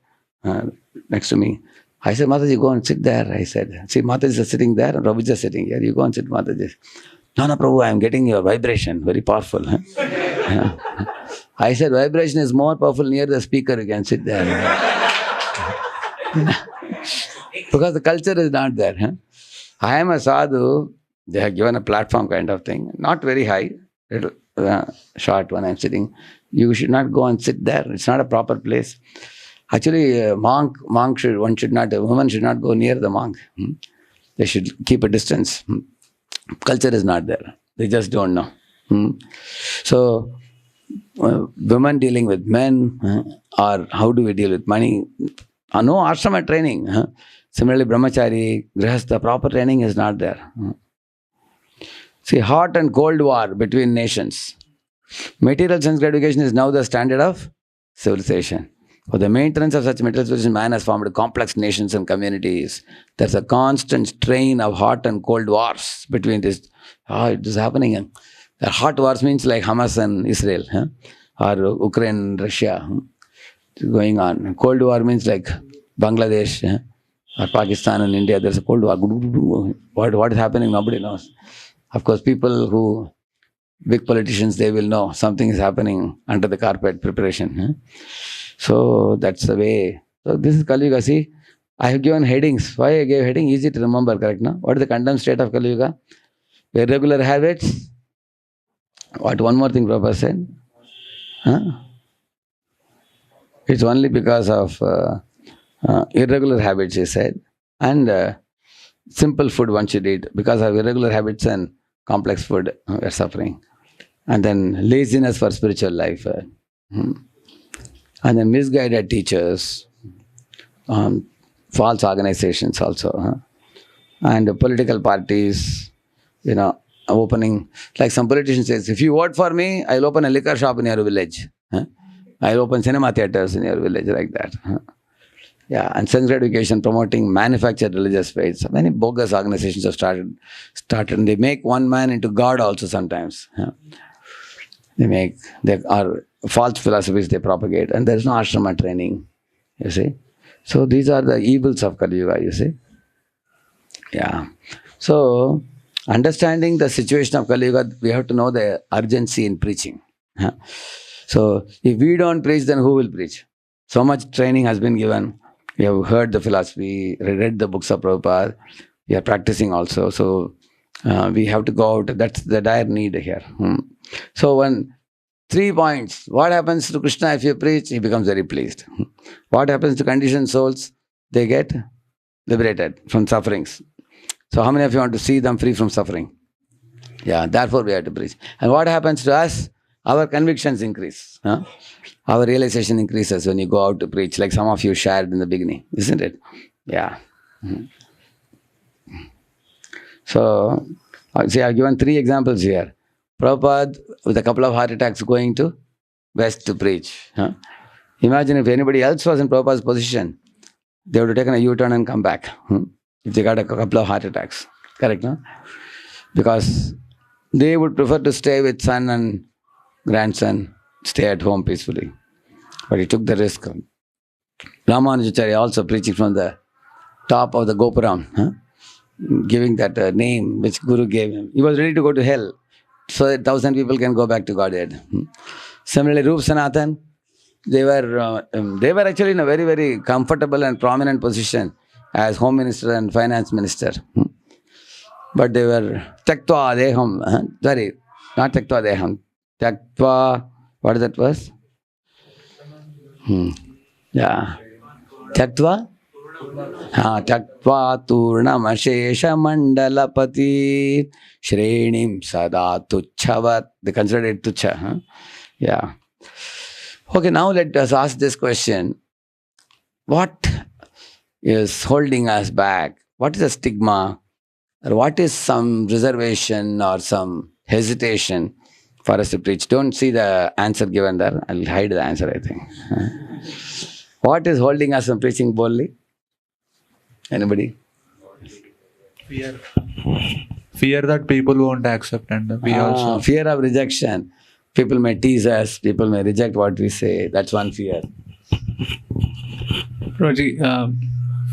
S1: next to me. I said, Mataji, go and sit there. I said, see, Mataji is sitting there and Prabhuji is sitting here. You go and sit, Mataji. No, Prabhu, I am getting your vibration, very powerful. I said, vibration is more powerful near the speaker. You can sit there. Because the culture is not there. I am a sadhu. They have given a platform kind of thing. Not very high, little short when I am sitting. You should not go and sit there. It's not a proper place. Actually, a woman should not go near the monk. they should keep a distance. Culture is not there. They just don't know. So, women dealing with men, or how do we deal with money? No Ashama training. Similarly, brahmachari, grihastha, proper training is not there. See, hot and cold war between nations. Material sense gratification is now the standard of civilization. For the maintenance of such material civilization, man has formed complex nations and communities. There's a constant strain of hot and cold wars between this. It is happening. Hot wars means like Hamas and Israel, or Ukraine and Russia. Going on. Cold war means like Bangladesh, or Pakistan and India. There's a cold war. What is happening? Nobody knows. Of course, people who, big politicians, they will know something is happening under the carpet preparation. So that's the way. So this is Kali Yuga. See, I have given headings. Why I gave heading? Easy to remember, correct? No? What is the condemned state of Kali Yuga? Irregular habits. What? One more thing Prabhupada said. It's only because of irregular habits, he said. And simple food one should eat. Because of irregular habits and complex food, we are suffering. And then laziness for spiritual life. And then misguided teachers, false organizations also. And political parties, opening, like some politician says, if you vote for me, I'll open a liquor shop in your village. I'll open cinema theaters in your village, like that. Yeah, and sense gratification, promoting manufactured religious faiths. Many bogus organizations have started, and they make one man into God also sometimes. They are false philosophies they propagate, and there is no Ashama training, you see. So these are the evils of Kali Yuga, you see. Yeah. So, understanding the situation of Kali Yuga, we have to know the urgency in preaching. So, if we don't preach, then who will preach? So much training has been given. We have heard the philosophy, read the books of Prabhupada. We are practicing also. So, we have to go out. That's the dire need here. So, 3 points. What happens to Krishna if you preach? He becomes very pleased. What happens to conditioned souls? They get liberated from sufferings. So how many of you want to see them free from suffering? Yeah, therefore we have to preach. And what happens to us? Our convictions increase. Our realization increases when you go out to preach, like some of you shared in the beginning, isn't it? Yeah. So, see, I've given 3 examples here. Prabhupada, with a couple of heart attacks, going to West to preach. Imagine if anybody else was in Prabhupada's position, they would have taken a U-turn and come back. If they got a couple of heart attacks. Correct, no? Because they would prefer to stay with son and grandson, stay at home peacefully. But he took the risk. Ramanujacharya also preaching from the top of the Gopuram, giving that name which Guru gave him. He was ready to go to hell, so that 1,000 people can go back to Godhead. Similarly, Rup Sanatan, they were actually in a very, very comfortable and prominent position as Home Minister and Finance Minister. But they were Tyaktva Deham, sorry, not Tyaktva Deham, Tyaktva, what is that verse? Yeah. Tyaktva? Tyaktva Turnam Ashesha Mandalapati Shrenim Sada Tuchhavat. They considered it Tuchha. Yeah. Okay, now let us ask this question. What is holding us back? What is a stigma? Or what is some reservation or some hesitation for us to preach? Don't see the answer given there. I'll hide the answer, I think. What is holding us from preaching boldly? Anybody?
S11: Fear that people won't accept, and we also...
S1: Fear of rejection. People may tease us, people may reject what we say. That's one fear.
S4: Roji,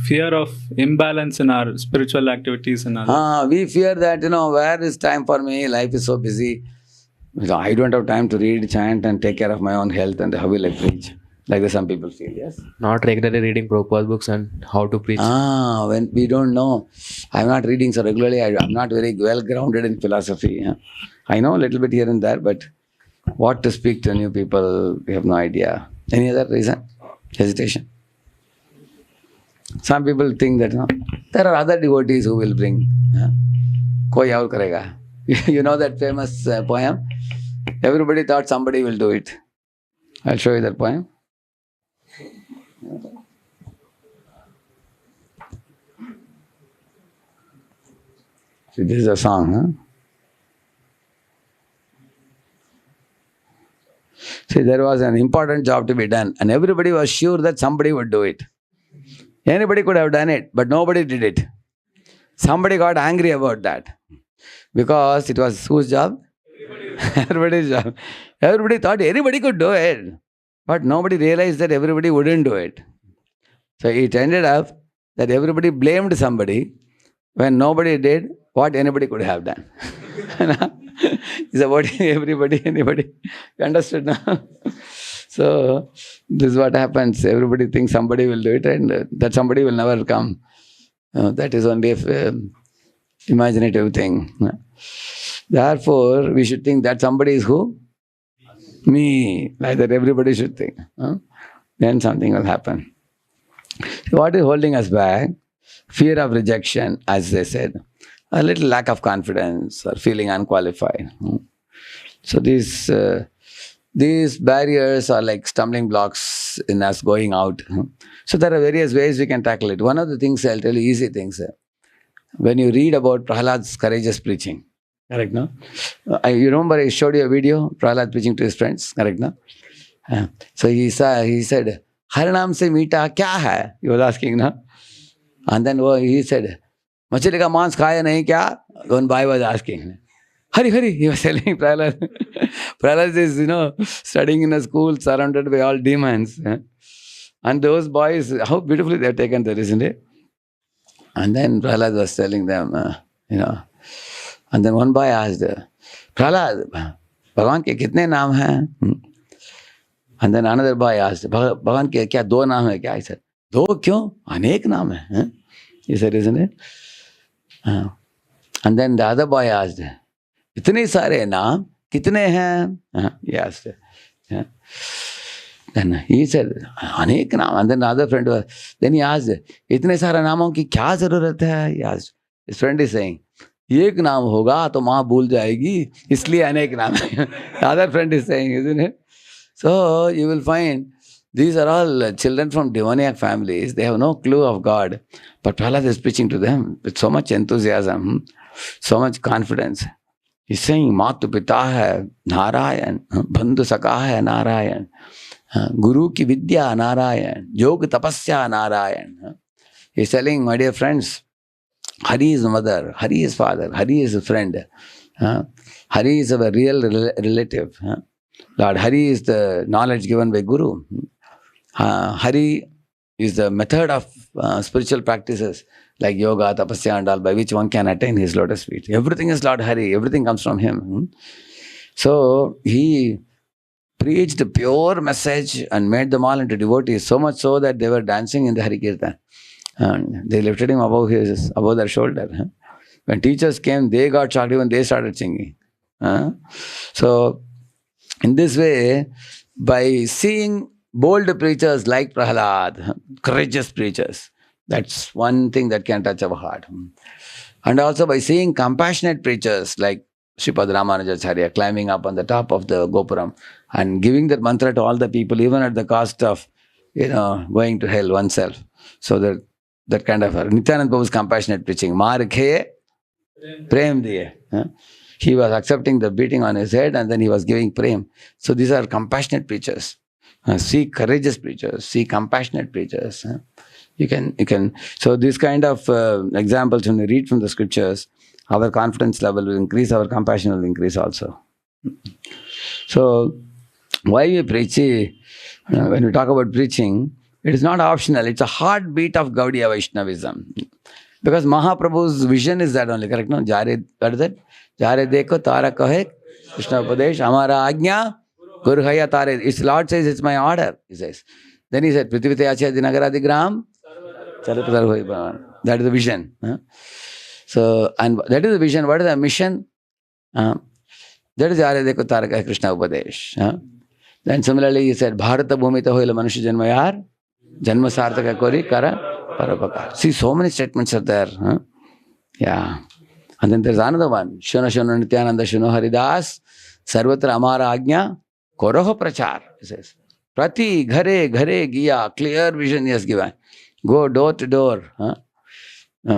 S4: fear of imbalance in our spiritual activities and other.
S1: We fear that, where is time for me? Life is so busy. I don't have time to read, chant and take care of my own health, and how will I preach? Like that some people feel, yes?
S12: Not regularly reading Prabhupada books and how to preach.
S1: When we don't know. I'm not reading so regularly. I'm not very well grounded in philosophy. I know a little bit here and there, but what to speak to new people, we have no idea. Any other reason? Hesitation? Some people think that, There are other devotees who will bring. Koi aur karega. You know that famous poem? Everybody thought somebody will do it. I'll show you that poem. See, this is a song. See, there was an important job to be done, and everybody was sure that somebody would do it. Anybody could have done it, but nobody did it. Somebody got angry about that because it was whose job? Everybody's job. Everybody thought anybody could do it, but nobody realized that everybody wouldn't do it. So it ended up that everybody blamed somebody when nobody did what anybody could have done. It's about everybody, anybody. You understood now? So this is what happens. Everybody thinks somebody will do it, and that somebody will never come. That is only an imaginative thing. Therefore, we should think that somebody is who? Me. Like that everybody should think. Then something will happen. So what is holding us back? Fear of rejection, as they said. A little lack of confidence or feeling unqualified. So these barriers are like stumbling blocks in us going out. So there are various ways we can tackle it. One of the things, I'll tell you, easy things. When you read about Prahlad's courageous preaching, correct, no? You remember I showed you a video, Prahlad preaching to his friends, correct, no? So he said, Harinam se meeta kya hai? He was asking, no? And then he said, Machli ka maans khaya nahi kya? One boy was asking. Hari, he was telling Prahlad. Prahlad is, studying in a school surrounded by all demons. And those boys, how beautifully they have taken that, isn't it? And then Prahlad was telling them, and then one boy asked, Prahlad, Bhagavan ke kitne naam hai? And then another boy asked, Bhagavan ke kya do naam hai kya? He said, do kyun? Anek naam hai. He said, isn't it? And then the other boy asked, itne sare naam, kitne hain? He asked. Then he said, anek naam. And then the other friend then he asked, itne sare naamon ki kya zarurat hai? He asked. His friend is saying, एक नाम होगा तो माँ भूल जाएगी इसलिए अनेक नाम है. The other friend is saying, isn't it? So you will find these are all children from demoniac families. They have no clue of God. But Prahlad is preaching to them with so much enthusiasm, so much confidence. He's saying, Matu Pita hai Narayan, Bandhu Saka hai Narayan, Guru ki Vidya Narayan, Yog Tapasya Narayan. He's telling, my dear friends, Hari is mother, Hari is father, Hari is a friend. Hari is our real relative. Lord Hari is the knowledge given by Guru. Hari is the method of spiritual practices like yoga, tapasya and all by which one can attain his lotus feet. Everything is Lord Hari, everything comes from him. So he preached a pure message and made them all into devotees, so much so that they were dancing in the Hare Kirtan. And they lifted him above their shoulder. When teachers came, they got shocked when they started singing. So in this way, by seeing bold preachers like Prahlad, courageous preachers, that's one thing that can touch our heart. And also by seeing compassionate preachers like Sripad Ramanujacharya climbing up on the top of the Gopuram and giving that mantra to all the people, even at the cost of, going to hell oneself. So that kind of Nityananda Prabhu's compassionate preaching. Maar khe, prem diye. He was accepting the beating on his head and then he was giving prem. So these are compassionate preachers. See courageous preachers, see compassionate preachers. You can. So these kind of examples, when we read from the scriptures, our confidence level will increase, our compassion will increase also. So why we preach? When we talk about preaching, it is not optional. It's a heartbeat of Gaudiya Vaishnavism. Because Mahaprabhu's vision is that only, correct? No? What is it? Jare dekho tara kahe Krishna Upadesh amara ajna gurhaya tare. His Lord says, it's my order, he says. Then he said, Prithivite achya dinagaradi gram charapadar hoi bhavan. That is the vision. So, and that is the vision. What is the mission? That is Jare dekho tara kahe Krishna Upadesh. Then similarly he said, Bharata bhumita hoila manusya janma yar janma sarthaka kori kara Parupakar. See, so many statements are there. Huh? Yeah. And then there's another one. Shuna Shuna Nityananda Shuna Haridas Sarvatra Amara Agnya Koroho Prachar. He says. Prati Ghare Ghare Giya. Clear vision he has given. Go door to door. Huh?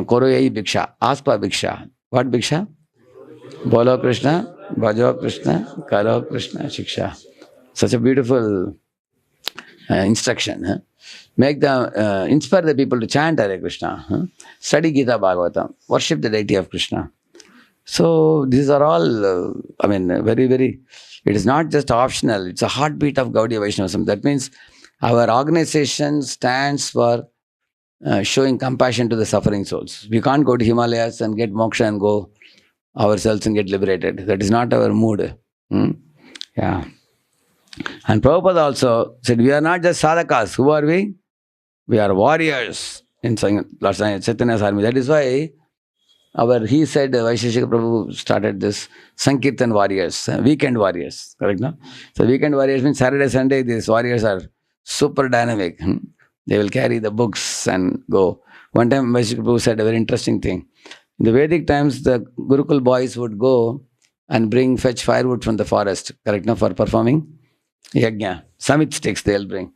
S1: Koro Yai Bhiksha. Ask for Bhiksha. What Bhiksha? Bolo Krishna, Bhajo Krishna, Karo Krishna, Shiksha. Such a beautiful instruction. Huh? Make them, inspire the people to chant Hare Krishna. Huh? Study Gita Bhagavatam. Worship the deity of Krishna. So these are all, very, very, it is not just optional. It's a heartbeat of Gaudiya Vaishnavism. That means our organization stands for showing compassion to the suffering souls. We can't go to Himalayas and get moksha and go ourselves and get liberated. That is not our mood. Yeah. And Prabhupada also said, we are not just sadhakas. Who are we? We are warriors in Lord Chaitanya's army. That is why he said, Vaisheshika Prabhu started this Sankirtan warriors, weekend warriors. Correct, no? So weekend warriors means Saturday, Sunday, these warriors are super dynamic. They will carry the books and go. One time Vaisheshika Prabhu said a very interesting thing. In the Vedic times, the Gurukul boys would go and fetch firewood from the forest, correct, no, for performing yajna. Samit sticks they'll bring.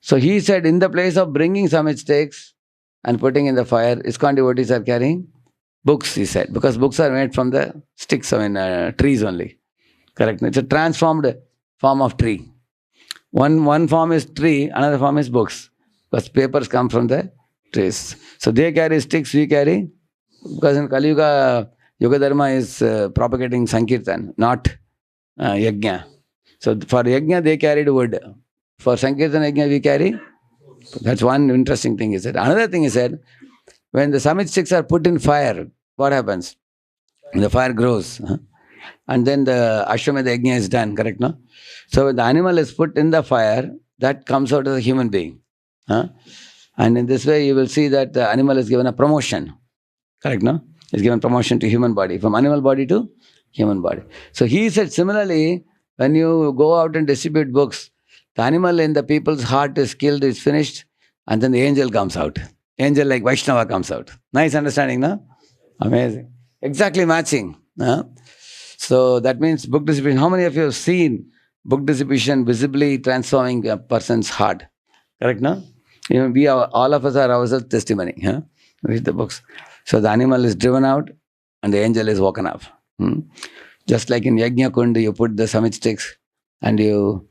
S1: So he said, in the place of bringing samit sticks and putting in the fire, ISKCON devotees are carrying books, he said, because books are made from the sticks, trees only. Correct? It's a transformed form of tree. One form is tree, another form is books. Because papers come from the trees. So they carry sticks, we carry, because in Kali Yuga, Yoga Dharma is propagating Sankirtan, not Yajna. So for Yajna, they carried wood. For Sankirtan Yajna, we carry. That's one interesting thing he said. Another thing he said, when the samit sticks are put in fire, what happens? The fire grows. And then the Ashama Yajna is done, correct, no? So when the animal is put in the fire, that comes out as a human being. And in this way, you will see that the animal is given a promotion. Correct, no? It's given promotion to human body, from animal body to human body. So he said, similarly, when you go out and distribute books, the animal in the people's heart is killed, is finished, and then the angel comes out. Angel like Vaishnava comes out. Nice understanding, no? Amazing. Exactly matching. So that means book distribution. How many of you have seen book distribution visibly transforming a person's heart? Correct, no? All of us are ourselves testimony. Read the books. So the animal is driven out and the angel is woken up. Just like in Yajna Kund, you put the samit sticks and you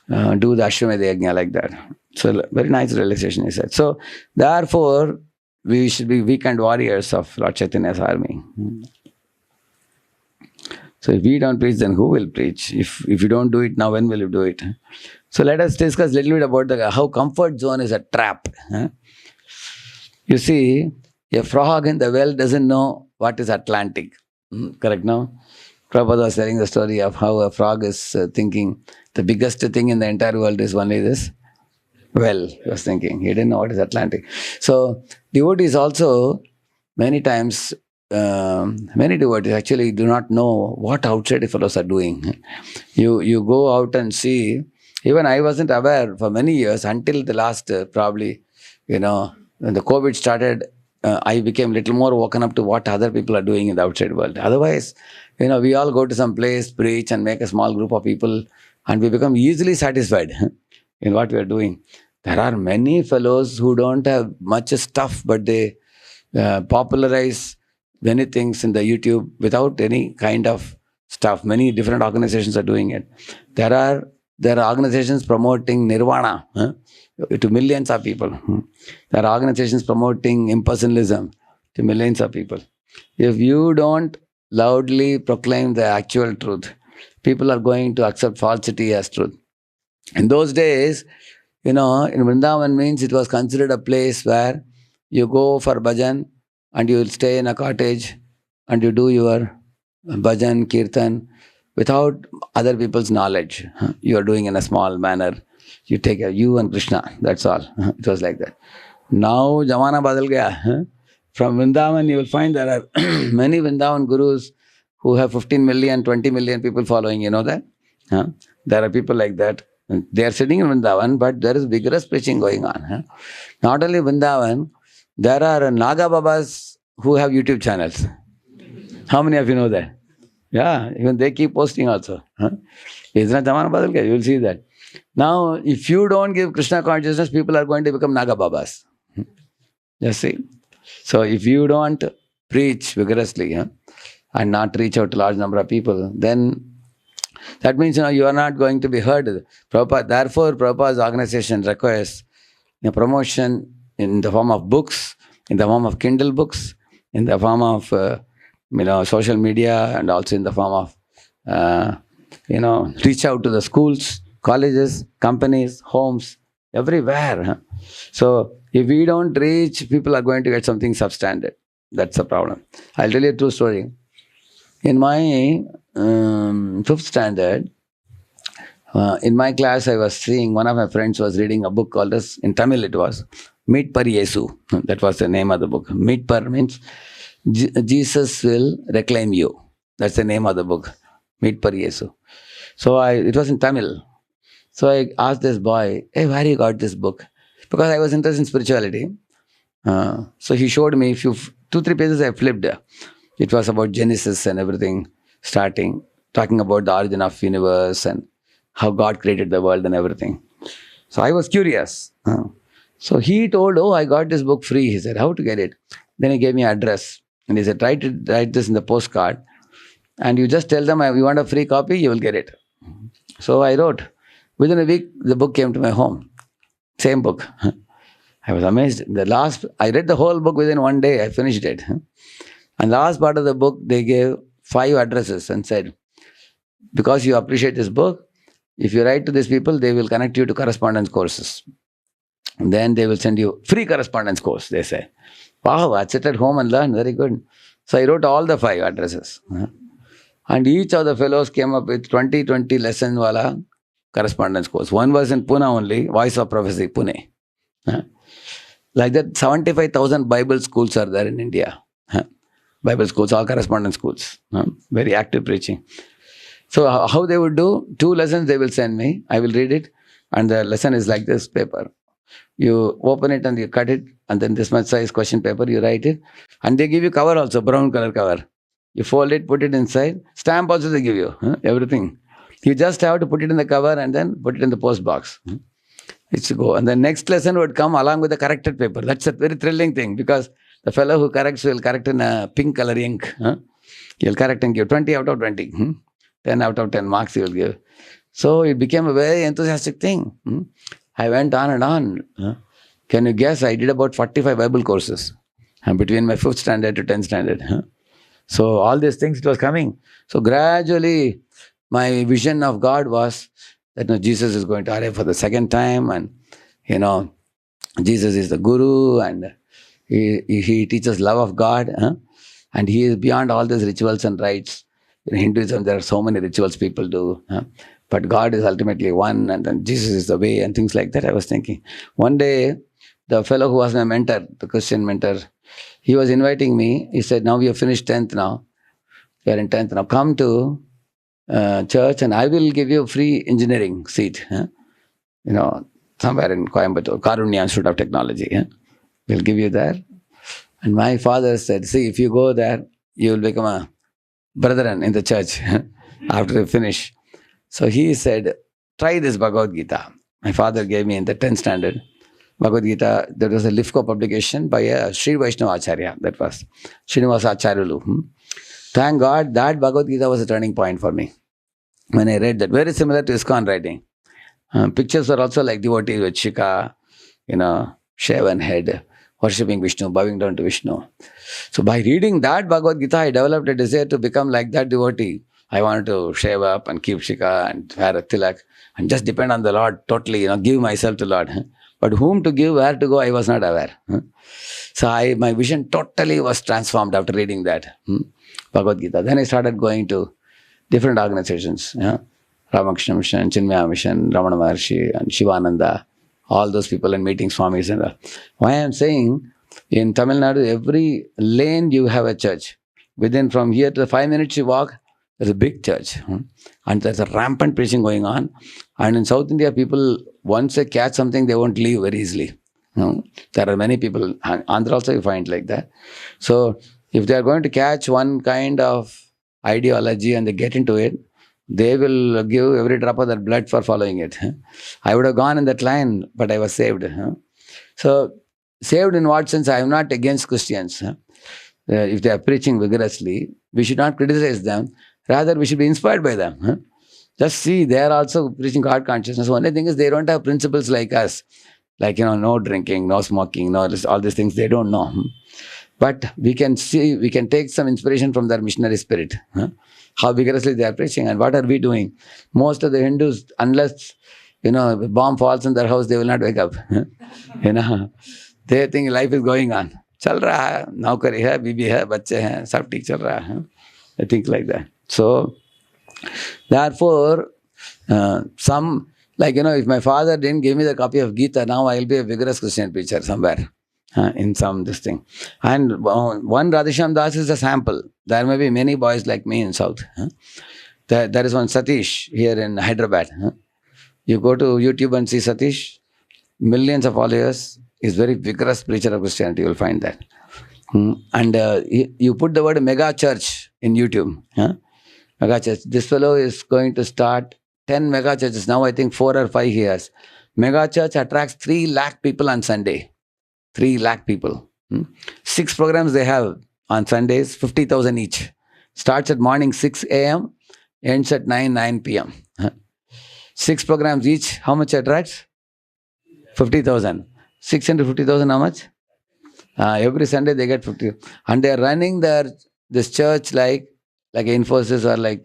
S1: do the Ashwamedha Yajna like that. So very nice realization, he said. So therefore, we should be weekend warriors of Lord Chaitanya's army. So if we don't preach, then who will preach? If you don't do it now, when will you do it? So let us discuss a little bit about how comfort zone is a trap. You see, a frog in the well doesn't know what is Atlantic. Correct, no? Prabhupada was telling the story of how a frog is thinking the biggest thing in the entire world is only this well. He was thinking. He didn't know what is Atlantic. So devotees also, many times, many devotees actually do not know what outside fellows are doing. You go out and see. Even I wasn't aware for many years until the last probably, when the COVID started, I became a little more woken up to what other people are doing in the outside world. Otherwise, we all go to some place, preach and make a small group of people and we become easily satisfied in what we are doing. There are many fellows who don't have much stuff, but they popularize many things in the YouTube without any kind of stuff. Many different organizations are doing it. There are organizations promoting nirvana to millions of people. There are organizations promoting impersonalism to millions of people. If you don't loudly proclaim the actual truth, people are going to accept falsity as truth. In those days, in Vrindavan means it was considered a place where you go for bhajan and you will stay in a cottage and you do your bhajan, kirtan, without other people's knowledge. You are doing in a small manner. You take you and Krishna, that's all. It was like that. Now, Jamana badal gaya. From Vrindavan, you will find there are many Vrindavan gurus who have 15 million, 20 million people following, you know that? There are people like that. They are sitting in Vrindavan, but there is vigorous preaching going on. Not only Vrindavan, There are Naga Babas who have YouTube channels. How many of you know that? Yeah, even they keep posting also. You will see that. Now, if you don't give Krishna consciousness, people are going to become Naga Babas. Just see. So if you don't preach vigorously and not reach out to large number of people, then that means you are not going to be heard. Therefore, Prabhupada's organization requires promotion in the form of books, in the form of Kindle books, in the form of social media, and also in the form of reach out to the schools, colleges, companies, homes, everywhere. So if we don't reach, people are going to get something substandard. That's the problem. I'll tell you a true story. In my 5th standard, in my class, I was seeing one of my friends was reading a book called in Tamil it was, Meet Par Yesu. That was the name of the book. Meet Par means Jesus will reclaim you. That's the name of the book. Meet Par Yesu. So it was in Tamil. So I asked this boy, hey, where you got this book? Because I was interested in spirituality. So he showed me 2-3 pages I flipped. It was about Genesis and everything, talking about the origin of universe and how God created the world and everything. So I was curious. So he told, I got this book free. He said, how to get it? Then he gave me an address. And he said, write this in the postcard. And you just tell them, you want a free copy, you will get it. So I wrote. Within a week, the book came to my home. Same book. I was amazed. I read the whole book within one day. I finished it. And the last part of the book, they gave 5 addresses and said, because you appreciate this book, if you write to these people, they will connect you to correspondence courses. And then they will send you free correspondence course, they say. Wow, I sit at home and learn. Very good. So I wrote all the 5 addresses. And each of the fellows came up with 20 lesson wala correspondence course. One was in Pune only, Voice of Prophecy, Pune. Like that, 75,000 Bible schools are there in India. Bible schools, all correspondence schools. Very active preaching. So how they would do, 2 lessons they will send me. I will read it. And the lesson is like this paper. You open it and you cut it. And then this much size question paper, you write it. And they give you cover also, brown color cover. You fold it, put it inside. Stamp also they give you, everything. You just have to put it in the cover and then put it in the post box. It's to go. And the next lesson would come along with the corrected paper. That's a very thrilling thing because the fellow who corrects will correct in a pink color ink. He'll correct and give 20 out of 20. 10 out of 10 marks he will give. So it became a very enthusiastic thing. I went on and on. Can you guess? I did about 45 Bible courses between my 5th standard to 10th standard. So all these things, it was coming. So gradually, my vision of God was that Jesus is going to arrive for the second time, and Jesus is the Guru, and he teaches love of God, and he is beyond all these rituals and rites. In Hinduism, there are so many rituals people do, but God is ultimately one, and then Jesus is the way, and things like that. I was thinking. One day, the fellow who was my mentor, the Christian mentor, he was inviting me. He said, now we have finished 10th now. We are in 10th now. Come to church and I will give you a free engineering seat. Somewhere in Coimbatore, Karunya Institute of Technology. We'll give you there. And my father said, see, if you go there, you will become a brethren in the church after you finish. So he said, try this Bhagavad Gita. My father gave me in the 10th standard. Bhagavad Gita, there was a Lifco publication by a Sri Vaishnava Acharya. That was Srinivasa Acharyulu. Thank God that Bhagavad Gita was a turning point for me. When I read that, very similar to ISKCON writing. Pictures were also like devotees with shika, shaven head, worshipping Vishnu, bowing down to Vishnu. So by reading that Bhagavad Gita, I developed a desire to become like that devotee. I wanted to shave up and keep shika and wear a tilak and just depend on the Lord totally, give myself to Lord. But whom to give, where to go, I was not aware. So my vision totally was transformed after reading that Bhagavad Gita. Then I started going to different organizations, Ramakrishna Mission, Chinmaya Mission, Ramana Maharshi, and Shivananda, all those people and meeting Swamis. And why I am saying, in Tamil Nadu, every lane you have a church. From here to the 5 minutes you walk, there's a big church. And there's a rampant preaching going on. And in South India, people, once they catch something, they won't leave very easily. There are many people, Andhra also you find like that. So if they are going to catch one kind of ideology and they get into it, they will give every drop of their blood for following it. I would have gone in that line, but I was saved. So saved in what sense? I am not against Christians. If they are preaching vigorously, we should not criticize them. Rather, we should be inspired by them. Just see, they are also preaching God consciousness. Only thing is they don't have principles like us. Like, no drinking, no smoking, no all these things they don't know. But we can see, we can take some inspiration from their missionary spirit. How vigorously they are preaching. And what are we doing? Most of the Hindus, unless, a bomb falls in their house, they will not wake up. They think life is going on. Chal raha hai, naukari hai, bibi hai, bacche hai, sab theek chal raha hai. I think like that. So, therefore, some, if my father didn't give me the copy of Gita, now I will be a vigorous Christian preacher somewhere. In some this thing. And one Radheshyamdas is a sample. There may be many boys like me in South. There is one Satish here in Hyderabad. You go to YouTube and see Satish, millions of followers, is very vigorous preacher of Christianity, you will find that. And you put the word mega church in YouTube. Mega church. This fellow is going to start 10 mega churches. Now I think 4 or 5 years. Mega church attracts 3 lakh people on Sunday. 3 lakh people. 6 programs they have on Sundays, 50,000 each. Starts at morning 6 a.m., ends at 9 p.m. 6 programs each, how much attracts? 50,000. 6 into 50,000, how much? Every Sunday they get 50. And they are running this church like Infosys or like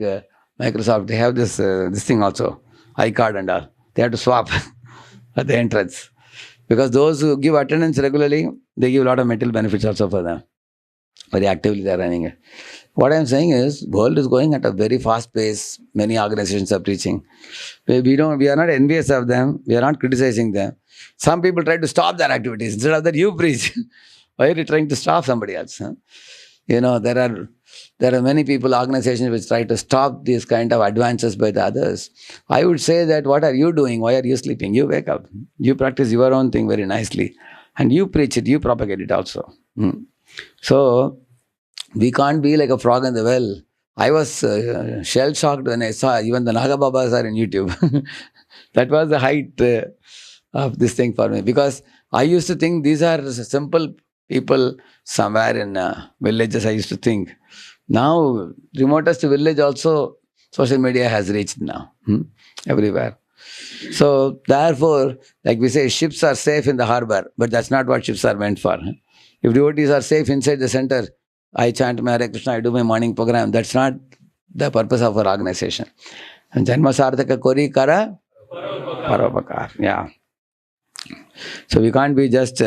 S1: Microsoft. They have this thing also, iCard and all. They have to swap at the entrance. Because those who give attendance regularly, they give a lot of material benefits also for them. Very actively they are running it. What I am saying is, world is going at a very fast pace. Many organizations are preaching. We are not envious of them. We are not criticizing them. Some people try to stop their activities. Instead of that, you preach. Why are you trying to stop somebody else? There are many people, organizations which try to stop these kind of advances by the others. I would say that, what are you doing? Why are you sleeping? You wake up. You practice your own thing very nicely. And you preach it, you propagate it also. So, we can't be like a frog in the well. I was shell-shocked when I saw even the Naga Babas are in YouTube. That was the height of this thing for me. Because I used to think these are simple people somewhere in villages, I used to think. Now, remotest village also, social media has reached now, everywhere. So, therefore, like we say, ships are safe in the harbor, but that's not what ships are meant for. If devotees are safe inside the center, I chant my Hare Krishna, I do my morning program, that's not the purpose of our organization. And Janma Sardhaka Kori Kara Paropakar. Yeah. So, we can't be just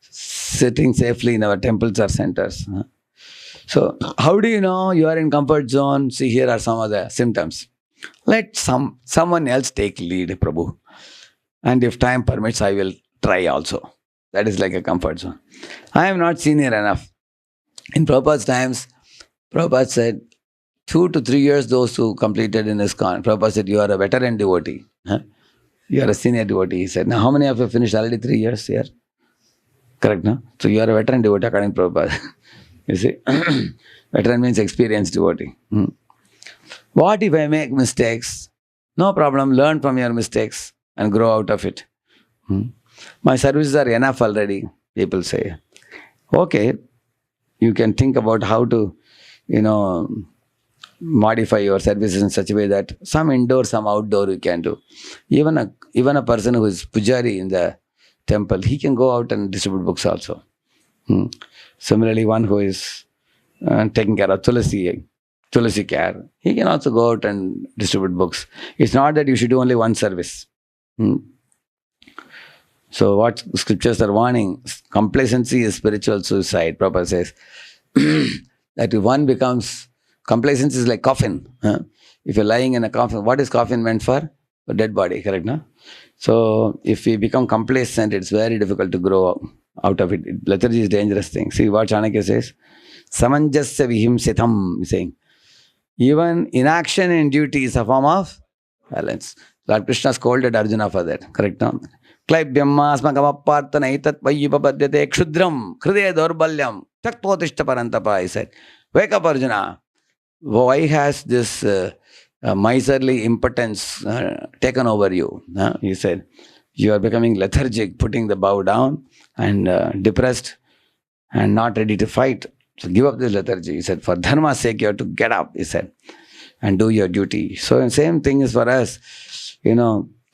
S1: sitting safely in our temples or centers. So, how do you know you are in comfort zone? See, here are some of the symptoms. Let someone else take lead, Prabhu. And if time permits, I will try also. That is like a comfort zone. I am not senior enough. In Prabhupada's times, Prabhupada said, 2 to 3 years those who completed in ISKCON. Prabhupada said, you are a veteran devotee. You are a senior devotee. He said, now how many of you finished already 3 years here? Correct, no? So you are a veteran devotee according to Prabhupada. You see, veteran means experienced devotee. What if I make mistakes? No problem, learn from your mistakes and grow out of it. My services are enough already, people say. Okay, you can think about how to, modify your services in such a way that some indoor, some outdoor you can do. Even a person who is pujari in the temple, he can go out and distribute books also. Similarly, one who is taking care of Tulasi care, he can also go out and distribute books. It's not that you should do only one service. So what scriptures are warning, complacency is spiritual suicide. Prabhupada says that if one becomes, complacency is like coffin. If you're lying in a coffin, what is coffin meant for? A dead body, correct, no? So if we become complacent, it's very difficult to grow out of it. Lethargy is a dangerous thing. See what Chanakya says? Samanjasya vihimsitam, he's saying. Even inaction in duty is a form of balance. Lord Krishna scolded Arjuna for that, correct, no? Klaibyammasmakamappartana etat vayyupapadyate kshudram hridaya dorbalyam taktotishta parantapa, he said. Wake up, Arjuna. Why has this miserly impotence taken over you? He said, you are becoming lethargic, putting the bow down and depressed and not ready to fight. So give up this lethargy. He said, for dharma's sake, you have to get up, he said, and do your duty. So the same thing is for us.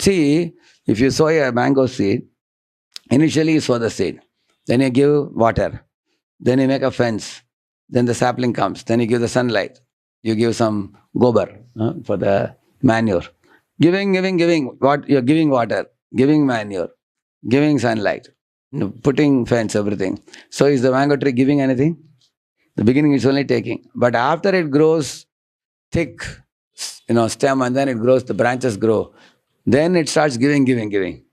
S1: See, if you sow a mango seed, initially you sow the seed. Then you give water. Then you make a fence. Then the sapling comes. Then you give the sunlight. You give some gobar for the manure. Giving. What you're giving water, giving manure, giving sunlight, putting fence, everything. So is the mango tree giving anything? The beginning is only taking. But after it grows thick, stem, and then it grows, the branches grow. Then it starts giving.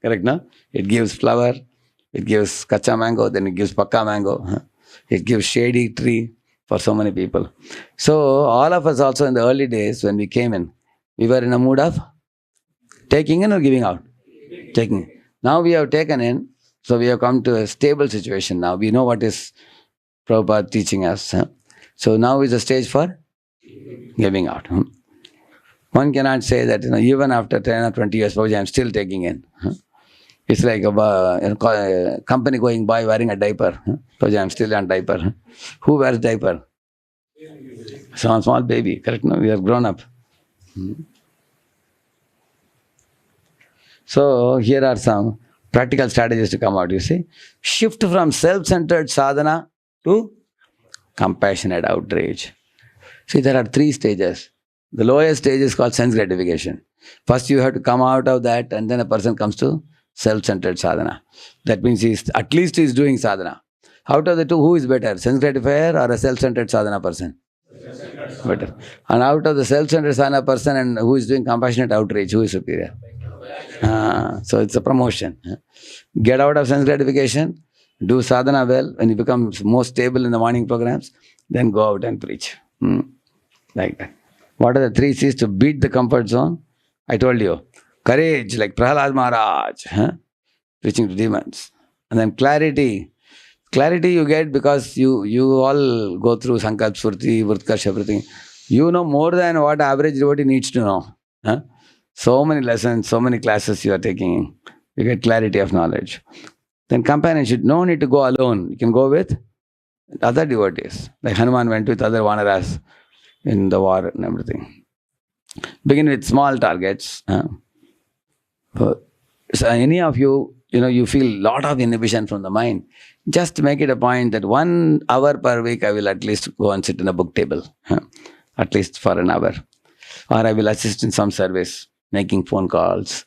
S1: Correct, no? It gives flower, it gives kacha mango, then it gives pakka mango. It gives shady tree for so many people. So all of us also in the early days when we came in, we were in a mood of taking in or giving out? Taking. Now we have taken in, so we have come to a stable situation now. We know what is Prabhupada teaching us. So now is the stage for giving out. One cannot say that even after 10 or 20 years, I'm still taking in. It's like a company going by wearing a diaper. I'm still on diaper. Who wears diaper? Some small baby, correct? No, we have grown up. So here are some practical strategies to come out, you see. Shift from self-centered sadhana to compassionate outrage. See, there are 3 stages. The lowest stage is called sense gratification. First you have to come out of that, and then a person comes to self-centered sadhana. That means at least he is doing sadhana. Out of the 2, who is better? Sense gratifier or a self-centered sadhana person? Better. And out of the self-centered sadhana person and who is doing compassionate outrage, who is superior? So it's a promotion. Get out of sense gratification, do sadhana well. When you become more stable in the morning programs, then go out and preach. Like that. What are the 3 C's to beat the comfort zone? I told you. Courage, like Prahlad Maharaj, preaching to demons. And then clarity. Clarity you get because you all go through Sankalp, Surti, Vrutkarsh, everything. You know more than what average devotee needs to know. So many lessons, so many classes you are taking. You get clarity of knowledge. Then companionship. No need to go alone. You can go with other devotees. Like Hanuman went with other Vanaras in the war and everything. Begin with small targets. So any of you, you feel a lot of inhibition from the mind. Just make it a point that 1 hour per week I will at least go and sit in a book table. At least for an hour. Or I will assist in some service, making phone calls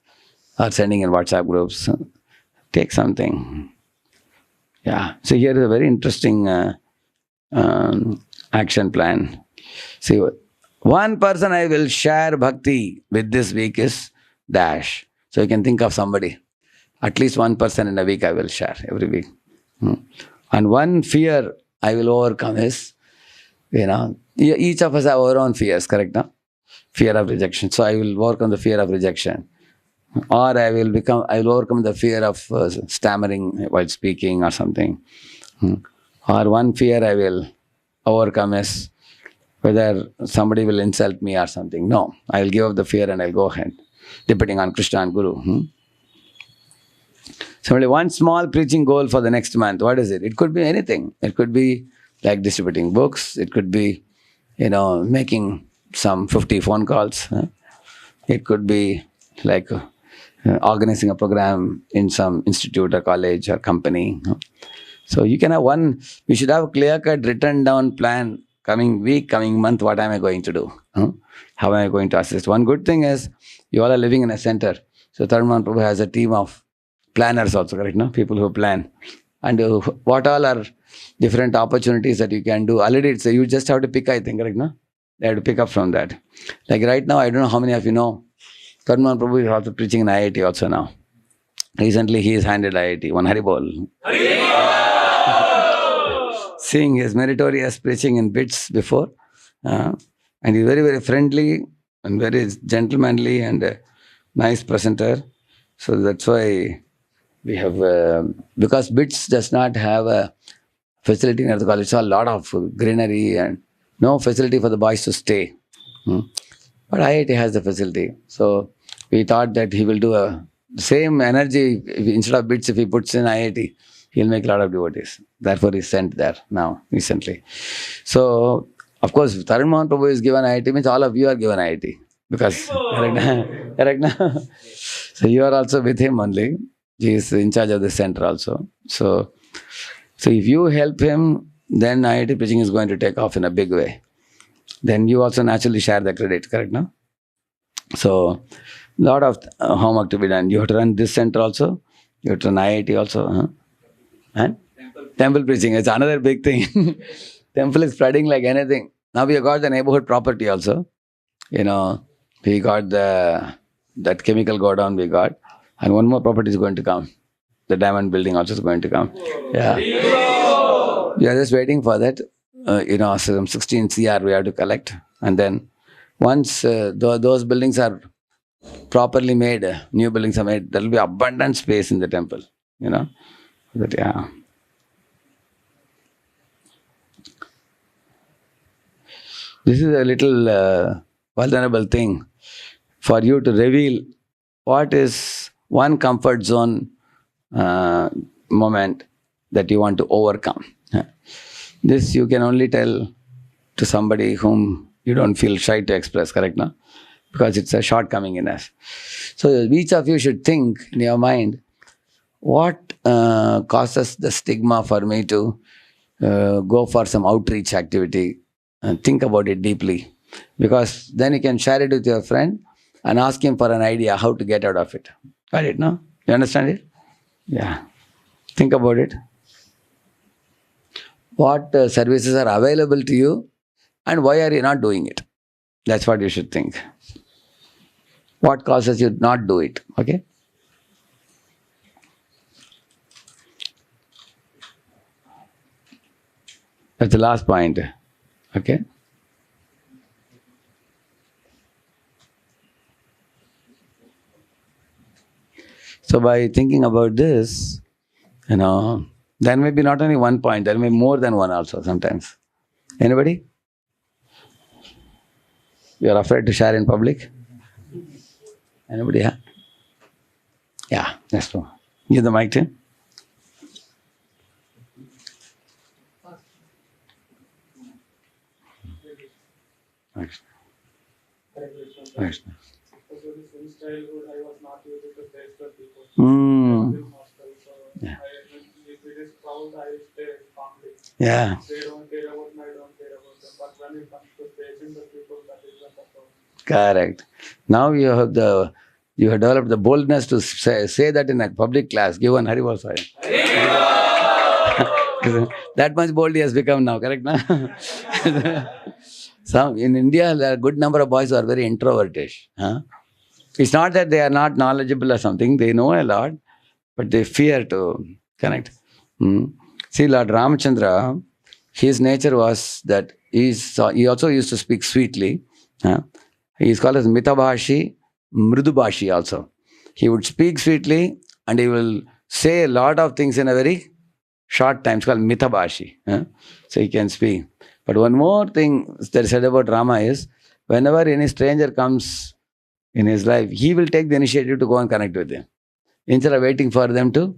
S1: or sending in WhatsApp groups. Take something. Yeah. So here is a very interesting action plan. See, 1 person I will share bhakti with this week is dash. So you can think of somebody. At least 1 person in a week I will share every week. And 1 fear I will overcome is, each of us have our own fears, correct? No? Fear of rejection. So I will overcome the fear of rejection. Or I will overcome the fear of stammering while speaking or something. Or 1 fear I will overcome is whether somebody will insult me or something. No, I will give up the fear and I'll go ahead, depending on Krishna and Guru. So only 1 small preaching goal for the next month. What is it? It could be anything. It could be like distributing books. It could be, making some 50 phone calls. It could be like organizing a program in some institute or college or company. So you can have you should have a clear-cut written down plan. Coming week, coming month, what am I going to do? How am I going to assist? One good thing is, you all are living in a center. So Tharman Prabhu has a team of planners also, correct? No? People who plan. And what all are different opportunities that you can do. Already you just have to pick, I think, correct? No? They have to pick up from that. Like right now, I don't know how many of you know, Tharman Prabhu is also preaching in IIT also now. Recently, he is handed IIT. One Haribol. Seeing his meritorious preaching in bits before. And he's very, very friendly and very gentlemanly and a nice presenter. So that's why We have, because BITS does not have a facility near the college, so a lot of greenery and no facility for the boys to stay. But IIT has the facility. So we thought that he will do the same energy, instead of BITS, if he puts in IIT, he'll make a lot of devotees. Therefore, he's sent there now, recently. So, of course, Tarun Mohan Prabhu is given IIT, means all of you are given IIT. Because, correct now? So you are also with him only. He is in charge of the center also. So if you help him, then IIT preaching is going to take off in a big way. Then you also naturally share the credit, correct now? So, lot of homework to be done. You have to run this center also. You have to run IIT also. And temple preaching is another big thing. Temple is spreading like anything. Now we have got the neighborhood property also. We got that chemical go down we got. And one more property is going to come. The diamond building also is going to come. Yeah. We are just waiting for that. Some 16 CR we have to collect. And then once those buildings are properly made, new buildings are made, there will be abundant space in the temple. That, yeah. This is a little vulnerable thing for you to reveal what is one comfort zone moment that you want to overcome. This you can only tell to somebody whom you don't feel shy to express, correct now? Because it's a shortcoming in us. So each of you should think in your mind, what causes the stigma for me to go for some outreach activity, and think about it deeply. Because then you can share it with your friend and ask him for an idea how to get out of it. Got it, no? You understand it? Yeah. Think about it. What services are available to you and why are you not doing it? That's what you should think. What causes you not do it? Okay? That's the last point. Okay? So by thinking about this, there may be not only one point, there may be more than one also sometimes. Anybody? You are afraid to share in public? Anybody? Yeah? Yeah, that's true. Give the mic to him. Krishna. Krishna.
S6: Since childhood, I was not able to face the people.
S1: Yeah.
S6: If it is crowd, I stay calmly.
S1: Yeah.
S6: They don't care about me, I don't care about them. But when it comes to facing the people, that is the problem.
S1: Correct. Now you have developed the boldness to say that in a public class. Give one Haribol Sai. That much bold he has become now, correct? Na? In India, there are a good number of boys who are very introverted. It's not that they are not knowledgeable or something. They know a lot, but they fear to connect. See, Lord Ramachandra, his nature was that he also used to speak sweetly. He is called as Mitabhashi, Mridubhashi also. He would speak sweetly and he will say a lot of things in a very short time. It's called Mitabhashi. So he can speak. But one more thing that is said about Rama is, whenever any stranger comes in his life, he will take the initiative to go and connect with them, instead of waiting for them to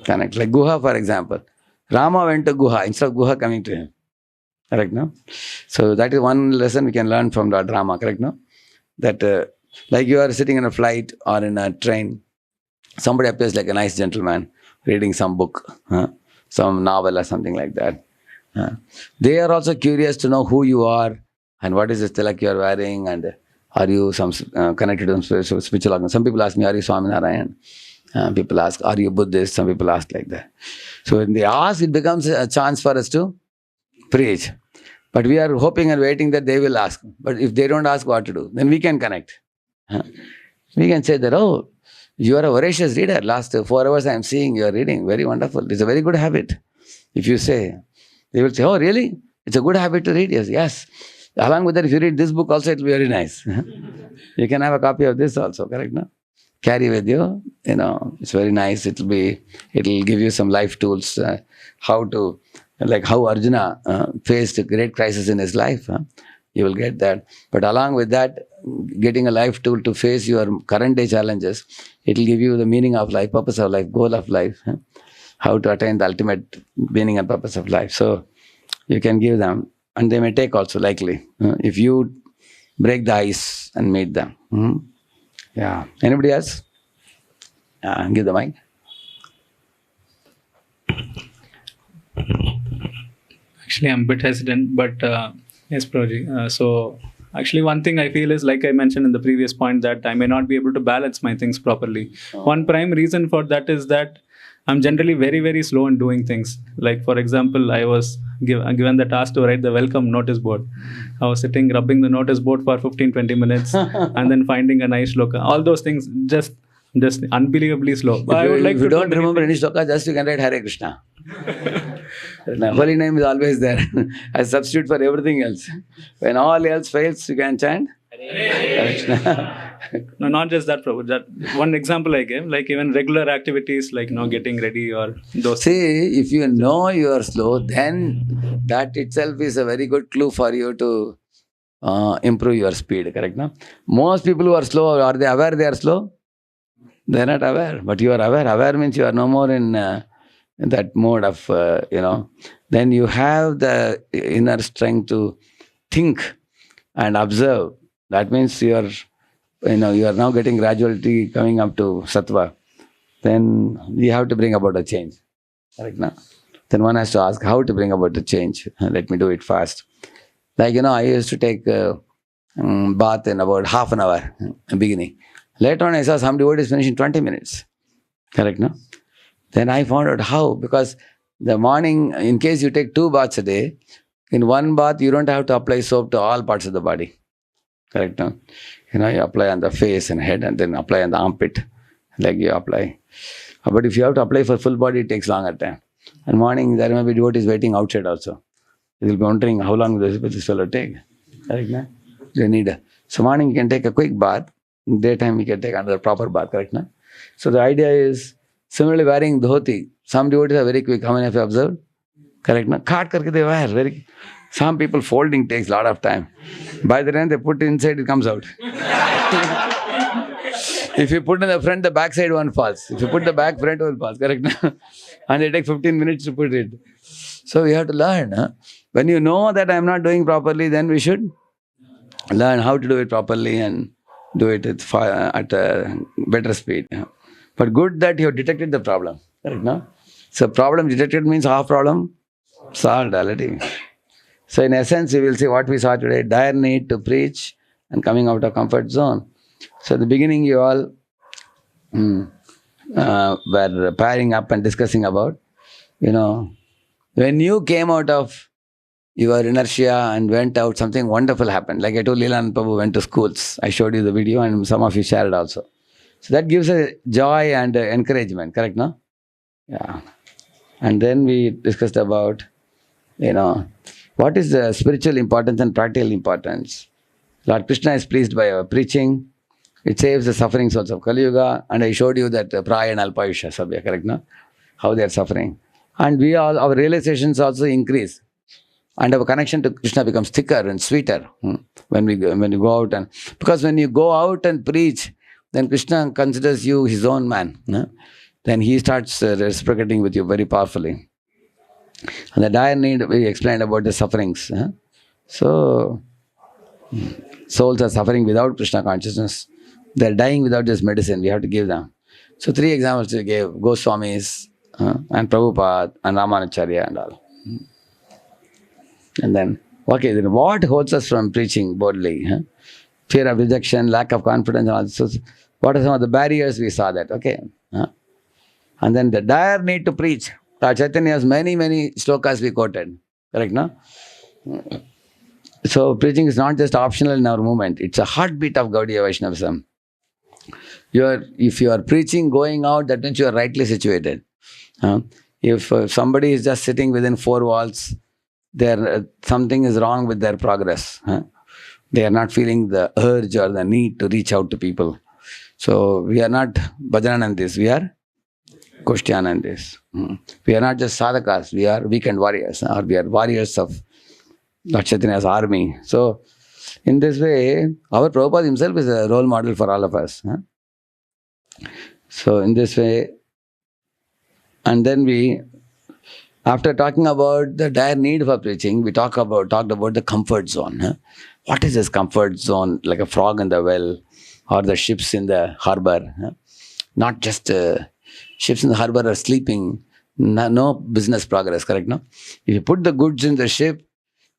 S1: connect. Like Guha, for example. Rama went to Guha instead of Guha coming to him. Correct, no? So that is one lesson we can learn from Lord Rama, correct, no? That like you are sitting in a flight or in a train, somebody appears like a nice gentleman reading some book, some novel or something like that. They are also curious to know who you are and what is the tilak you are wearing, and are you connected to some spiritual organization. Some people ask me, are you Swaminarayan? People ask, are you Buddhist? Some people ask like that. So when they ask, it becomes a chance for us to preach. But we are hoping and waiting that they will ask. But if they don't ask, what to do? Then we can connect. We can say that, oh, you are a voracious reader. Last 4 hours I am seeing you are reading. Very wonderful. It's a very good habit. If you say, they will say, oh, really? It's a good habit to read. Yes. Along with that, if you read this book also, it will be very nice. You can have a copy of this also, correct? No? carry with you. It's very nice. It'll give you some life tools, how Arjuna faced a great crisis in his life. You will get that. But along with that, getting a life tool to face your current day challenges, it will give you the meaning of life, purpose of life, goal of life, how to attain the ultimate meaning and purpose of life. So you can give them, and they may take also, likely, if you break the ice and meet them. Yeah. Anybody else? Give the mic.
S4: Actually, I'm a bit hesitant, but yes, Prabhuji. So actually, one thing I feel is, like I mentioned in the previous point, that I may not be able to balance my things properly. One prime reason for that is that I'm generally very, very slow in doing things. Like, for example, I was given the task to write the welcome notice board. I was sitting rubbing the notice board for 15-20 minutes and then finding a nice shloka. All those things just unbelievably slow. But
S1: If you don't remember any shloka, just you can write Hare Krishna. Holy name is always there as substitute for everything else. When all else fails, you can chant Hare Krishna.
S4: No, not just that, Prabhu. That one example I gave, like even regular activities, like getting ready or those.
S1: See, if you know you are slow, then that itself is a very good clue for you to improve your speed. Correct? No? Most people who are slow, are they aware they are slow? They are not aware, but you are aware. Aware means you are no more in that mode of, Then you have the inner strength to think and observe. That means you are now getting gradually coming up to sattva. Then you have to bring about a change. Correct? No? Then one has to ask how to bring about the change. Let me do it fast. Like, I used to take a bath in about half an hour in the beginning. Later on, I saw some devotees finishing 20 minutes. Correct, no? Then I found out how. Because the morning, in case you take 2 baths a day, in one bath, you don't have to apply soap to all parts of the body. Correct, no? You apply on the face and head, and then apply on the armpit, like you apply. But if you have to apply for full body, it takes longer time. And morning, there may be devotees waiting outside also. They will be wondering how long will this fellow take. Correct, no? They need So morning, you can take a quick bath. Daytime, you can take another proper bath. Correct, no? So the idea is, similarly wearing dhoti. Some devotees are very quick. How many have you observed? Correct, no? Kaat karke they wear. Very. Some people folding takes a lot of time. By the time they put it inside, it comes out. If you put in the front, the back side one falls. If you put the back, front one falls. Correct, no? And they take 15 minutes to put it. So we have to learn. Huh? When you know that I am not doing properly, then we should learn how to do it properly and do it at a better speed. Yeah. But good that you have detected the problem. Correct, no? So problem detected means half problem solved already. So in essence, we will see what we saw today, dire need to preach and coming out of comfort zone. So at the beginning, you all were pairing up and discussing about, when you came out of your inertia and went out, something wonderful happened. Like I told Leelan Prabhu went to schools. I showed you the video and some of you shared also. So that gives a joy and encouragement, correct, no? Yeah. And then we discussed about, what is the spiritual importance and practical importance. Lord Krishna is pleased by our preaching. It saves the suffering souls of Kali Yuga. And I showed you that Praya and Alpayusha Sabya, correct, no? How they are suffering. And our realizations also increase. And our connection to Krishna becomes thicker and sweeter when you go out. Because when you go out and preach, then Krishna considers you his own man. Then he starts reciprocating with you very powerfully. And the dire need, we explained about the sufferings. So, souls are suffering without Krishna consciousness. They are dying without this medicine. We have to give them. So 3 examples we gave, Goswamis and Prabhupada and Ramanacharya and all. And then, then what holds us from preaching boldly? Fear of rejection, lack of confidence, and all this. So what are some of the barriers? We saw that, okay. And then the dire need to preach. Lord Chaitanya has many shlokas we quoted. Correct, no? So preaching is not just optional in our movement. It's a heartbeat of Gaudiya Vaishnavism. If you are preaching, going out, that means you are rightly situated. If somebody is just sitting within 4 walls, something is wrong with their progress. They are not feeling the urge or the need to reach out to people. So we are not Bhajananandis, we are Kushtianandis. We are not just sadhakas, we are weekend warriors, or we are warriors of Lord Chaitanya's army. So in this way, our Prabhupada himself is a role model for all of us. So in this way, and then we, after talking about the dire need for preaching, we talked about the comfort zone. What is this comfort zone? Like a frog in the well, or the ships in the harbor. Not just ships in the harbor are sleeping, no business progress, correct? No? If you put the goods in the ship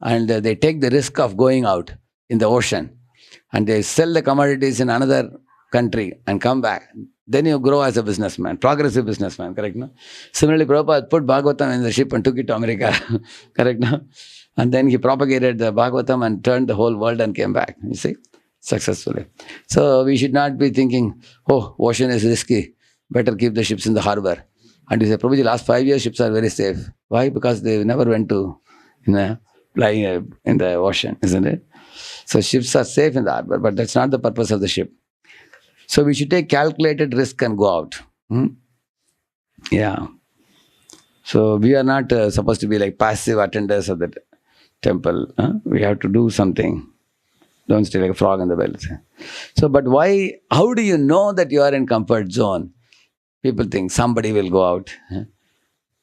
S1: and they take the risk of going out in the ocean and they sell the commodities in another country and come back, then you grow as a businessman, progressive businessman, correct? No? Similarly, Prabhupada put Bhagavatam in the ship and took it to America, correct? No? And then he propagated the Bhagavatam and turned the whole world and came back, you see, successfully. So we should not be thinking, oh, ocean is risky, better keep the ships in the harbor. And you say, Prabhuji, last 5 years ships are very safe. Why? Because they never went to flying in the ocean, isn't it? So ships are safe in the harbor, but that's not the purpose of the ship. So we should take calculated risk and go out. Yeah. So we are not supposed to be like passive attenders of the temple. We have to do something. Don't stay like a frog in the well. So, but why? How do you know that you are in comfort zone? People think somebody will go out.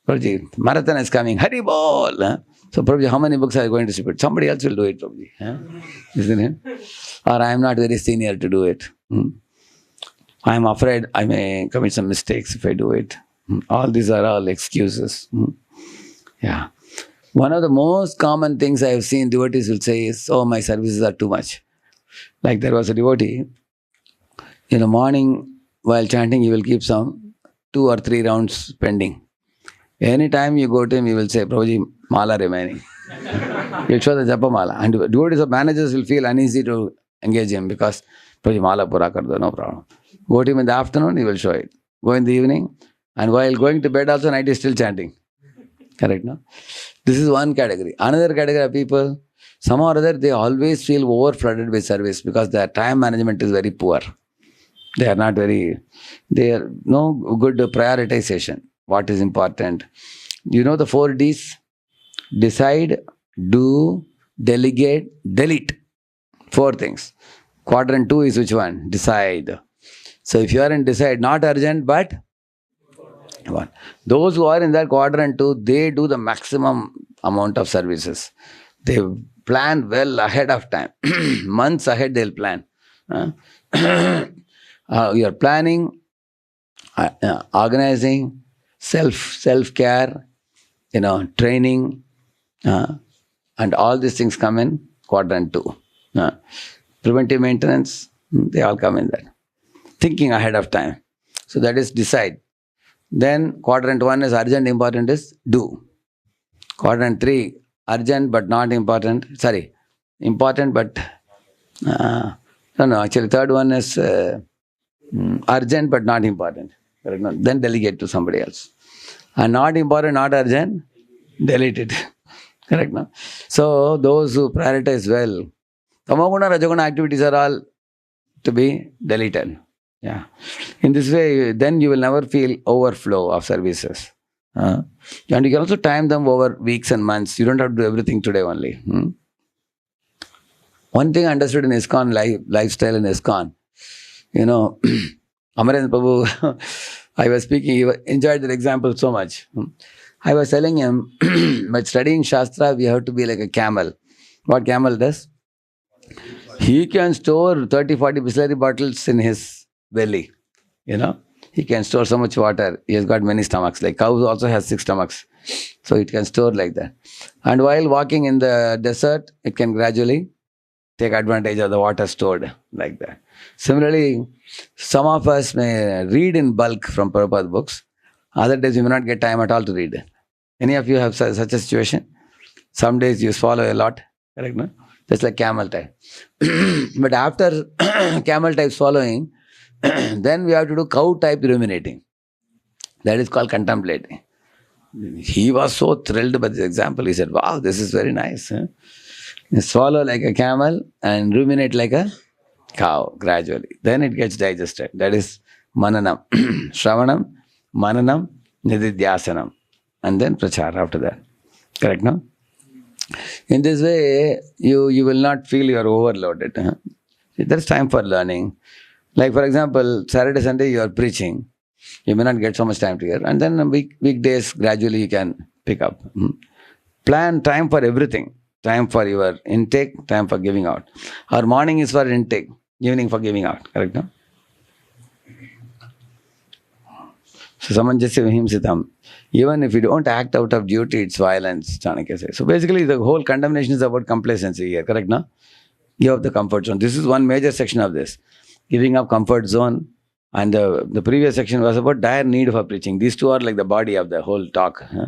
S1: Prabhuji, marathon is coming. Hari bol. So, Prabhuji, how many books are you going to repeat? Somebody else will do it, Prabhuji. Isn't it? Or I am not very senior to do it. I am afraid I may commit some mistakes if I do it. All these are all excuses. Yeah. One of the most common things I have seen devotees will say is, oh, my services are too much. Like there was a devotee, in the morning while chanting, he will keep some 2 or 3 rounds pending. Anytime you go to him, he will say, Prabhuji, mala remaining. He'll show the japa mala. And devotees or managers will feel uneasy to engage him because, Prabhuji, mala pura kar do, no problem. Go to him in the afternoon, he will show it. Go in the evening, and while going to bed also, night is still chanting. Correct, no? This is one category. Another category of people, somehow or other, they always feel over-flooded with service because their time management is very poor. They are not very, they are no good prioritization. What is important? You know the 4 Ds? Decide, do, delegate, delete. 4 things. Quadrant 2 is which one? Decide. So if you are in decide, not urgent, but one. Those who are in that quadrant 2, they do the maximum amount of services. They plan well ahead of time. Months ahead they'll plan. You are planning, organizing, self-care, training, and all these things come in quadrant 2. Preventive maintenance, they all come in there. Thinking ahead of time. So that is decide. Then quadrant 1 is urgent, important is do. Quadrant 3, urgent but not important. Sorry, important but, actually third one is urgent but not important. Then delegate to somebody else. And not important, not urgent, delete it. Correct, no? So those who prioritize well, Tamoguna, Rajoguna activities are all to be deleted. Yeah. In this way, then you will never feel overflow of services. And you can also time them over weeks and months. You don't have to do everything today only. One thing I understood in ISKCON, lifestyle in ISKCON, Amarendra Prabhu, I was speaking, he enjoyed that example so much. I was telling him, by studying Shastra, we have to be like a camel. What camel does? He can store 30, 40 Bisleri bottles in his belly. He can store so much water. He has got many stomachs. Like cows also has 6 stomachs. So it can store like that. And while walking in the desert, it can gradually take advantage of the water stored like that. Similarly, some of us may read in bulk from Prabhupada books. Other days we may not get time at all to read. Any of you have such a situation? Some days you swallow a lot. Correct, no? Just like camel type. But after camel type swallowing, then we have to do cow type ruminating. That is called contemplating. He was so thrilled by this example. He said, wow, this is very nice. You swallow like a camel and ruminate like a cow, gradually. Then it gets digested. That is mananam. Shravanam, mananam, nididhyasanam. And then prachar after that. Correct, no? In this way, you will not feel you are overloaded. Huh? There's time for learning. Like for example, Saturday, Sunday you are preaching. You may not get so much time to hear. And then weekdays, gradually you can pick up. Plan time for everything. Time for your intake, time for giving out. Our morning is for intake, evening for giving out. Correct, no? So someone just said himsitam. Even if you don't act out of duty, it's violence, Chanakya says. So basically the whole condemnation is about complacency here. Correct, no? Give up the comfort zone. This is one major section of this. Giving up comfort zone. And the previous section was about dire need for preaching. These two are like the body of the whole talk. Huh?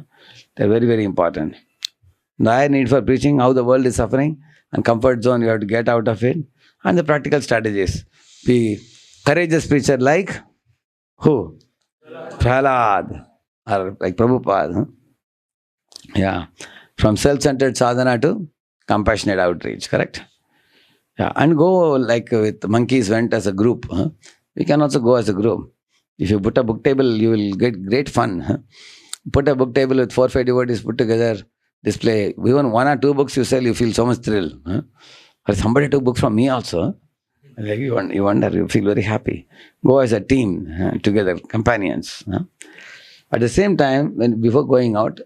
S1: They're very, very important. Dire need for preaching, how the world is suffering, and comfort zone, you have to get out of it. And the practical strategies. Be courageous preacher like who? Prahlad. Or like Prabhupada. Huh? Yeah. From self-centered sadhana to compassionate outreach. Correct? Yeah. And go like with monkeys went as a group. Huh? We can also go as a group. If you put a book table, you will get great fun. Huh? Put a book table with 4 or 5 devotees put together, display. Even 1 or 2 books you sell, you feel so much thrill. Huh? Or somebody took books from me also. Like you wonder, you feel very happy. Go as a team together, companions. Huh? At the same time, before going out,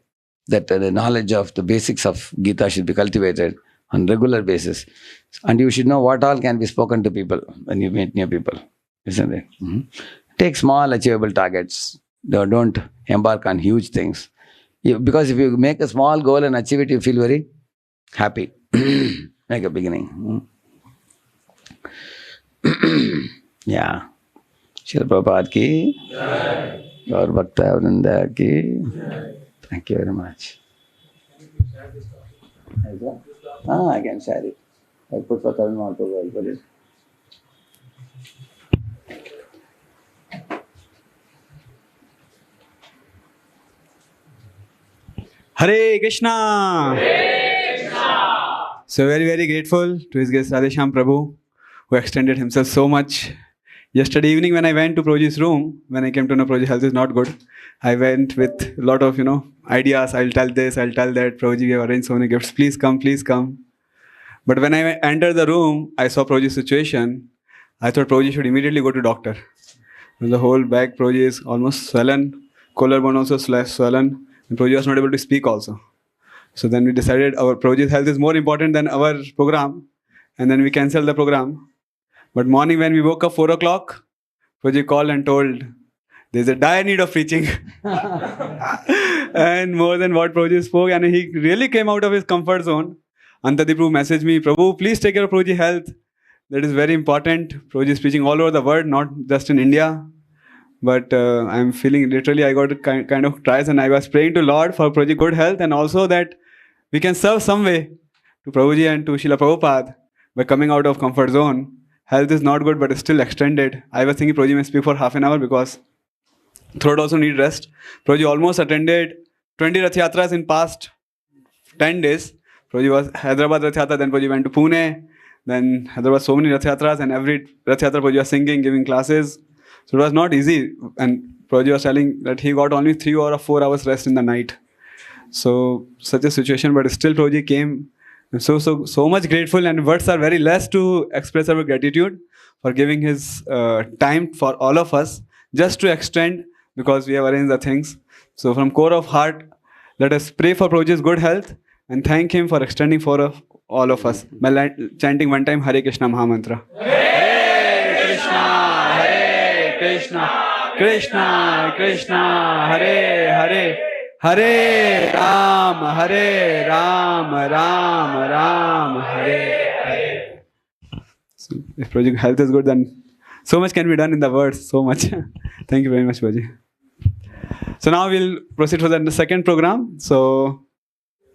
S1: that the knowledge of the basics of Gita should be cultivated on regular basis. And you should know what all can be spoken to people when you meet new people. Isn't it? Take small achievable targets. Don't embark on huge things. Because if you make a small goal and achieve it, you feel very happy. Make a beginning. Yeah. Srila Prabhupada ki. Gaur Bhakta Vrinda ki. Thank you very much. I can share it. I put for Tarun Mahaprabhu, I'll put it.
S13: Hare Krishna! Hare Krishna! So very, very grateful to his guest Radheshyam Prabhu, who extended himself so much. Yesterday evening when I went to Prabhuji's room, when I came to know Prabhuji's health is not good, I went with a lot of, ideas. I'll tell this, I'll tell that. Prabhuji, we have arranged so many gifts. Please come, please come. But when I entered the room, I saw Prabhuji's situation. I thought Prabhuji should immediately go to doctor. The whole back, Prabhuji is almost swollen. Collarbone also swollen. And Prabhuji was not able to speak also. So then we decided our Prabhuji's health is more important than our program. And then we canceled the program. But morning when we woke up 4 o'clock, Prabhuji called and told, there's a dire need of preaching. And more than what Prabhuji spoke, and he really came out of his comfort zone. Antadi Prabhu messaged me, Prabhu, please take care of Prabhuji's health. That is very important. Prabhuji is preaching all over the world, not just in India. But I'm feeling literally I got kind of tries, and I was praying to Lord for Prabhuji good health, and also that we can serve some way to Prabhuji and to Srila Prabhupada by coming out of comfort zone. Health is not good, but it's still extended. I was thinking Prabhuji may speak for half an hour because throat also need rest. Prabhuji almost attended 20 Rath Yatras in past 10 days. Prabhuji was Hyderabad Rath Yatra, then Prabhuji went to Pune, then there were so many Rath Yatras, and every Rath Yatra Prabhuji was singing, giving classes. So it was not easy. And Prabhuji was telling that he got only 3 or 4 hours rest in the night. So such a situation, but still Prabhuji came. I'm so much grateful, and words are very less to express our gratitude for giving his time for all of us, just to extend, because we have arranged the things. So from core of heart, let us pray for Prabhuji's good health and thank him for extending for all of us by chanting one time Hare Krishna Mahamantra. Hare Krishna, Hare Krishna, Krishna Krishna, Hare Hare, Hare Ram, Ram Ram, Hare Hare. So if Prabhuji's health is good, then so much can be done in the words, so much. Thank you very much, Prabhuji. So now we'll proceed for the second program. So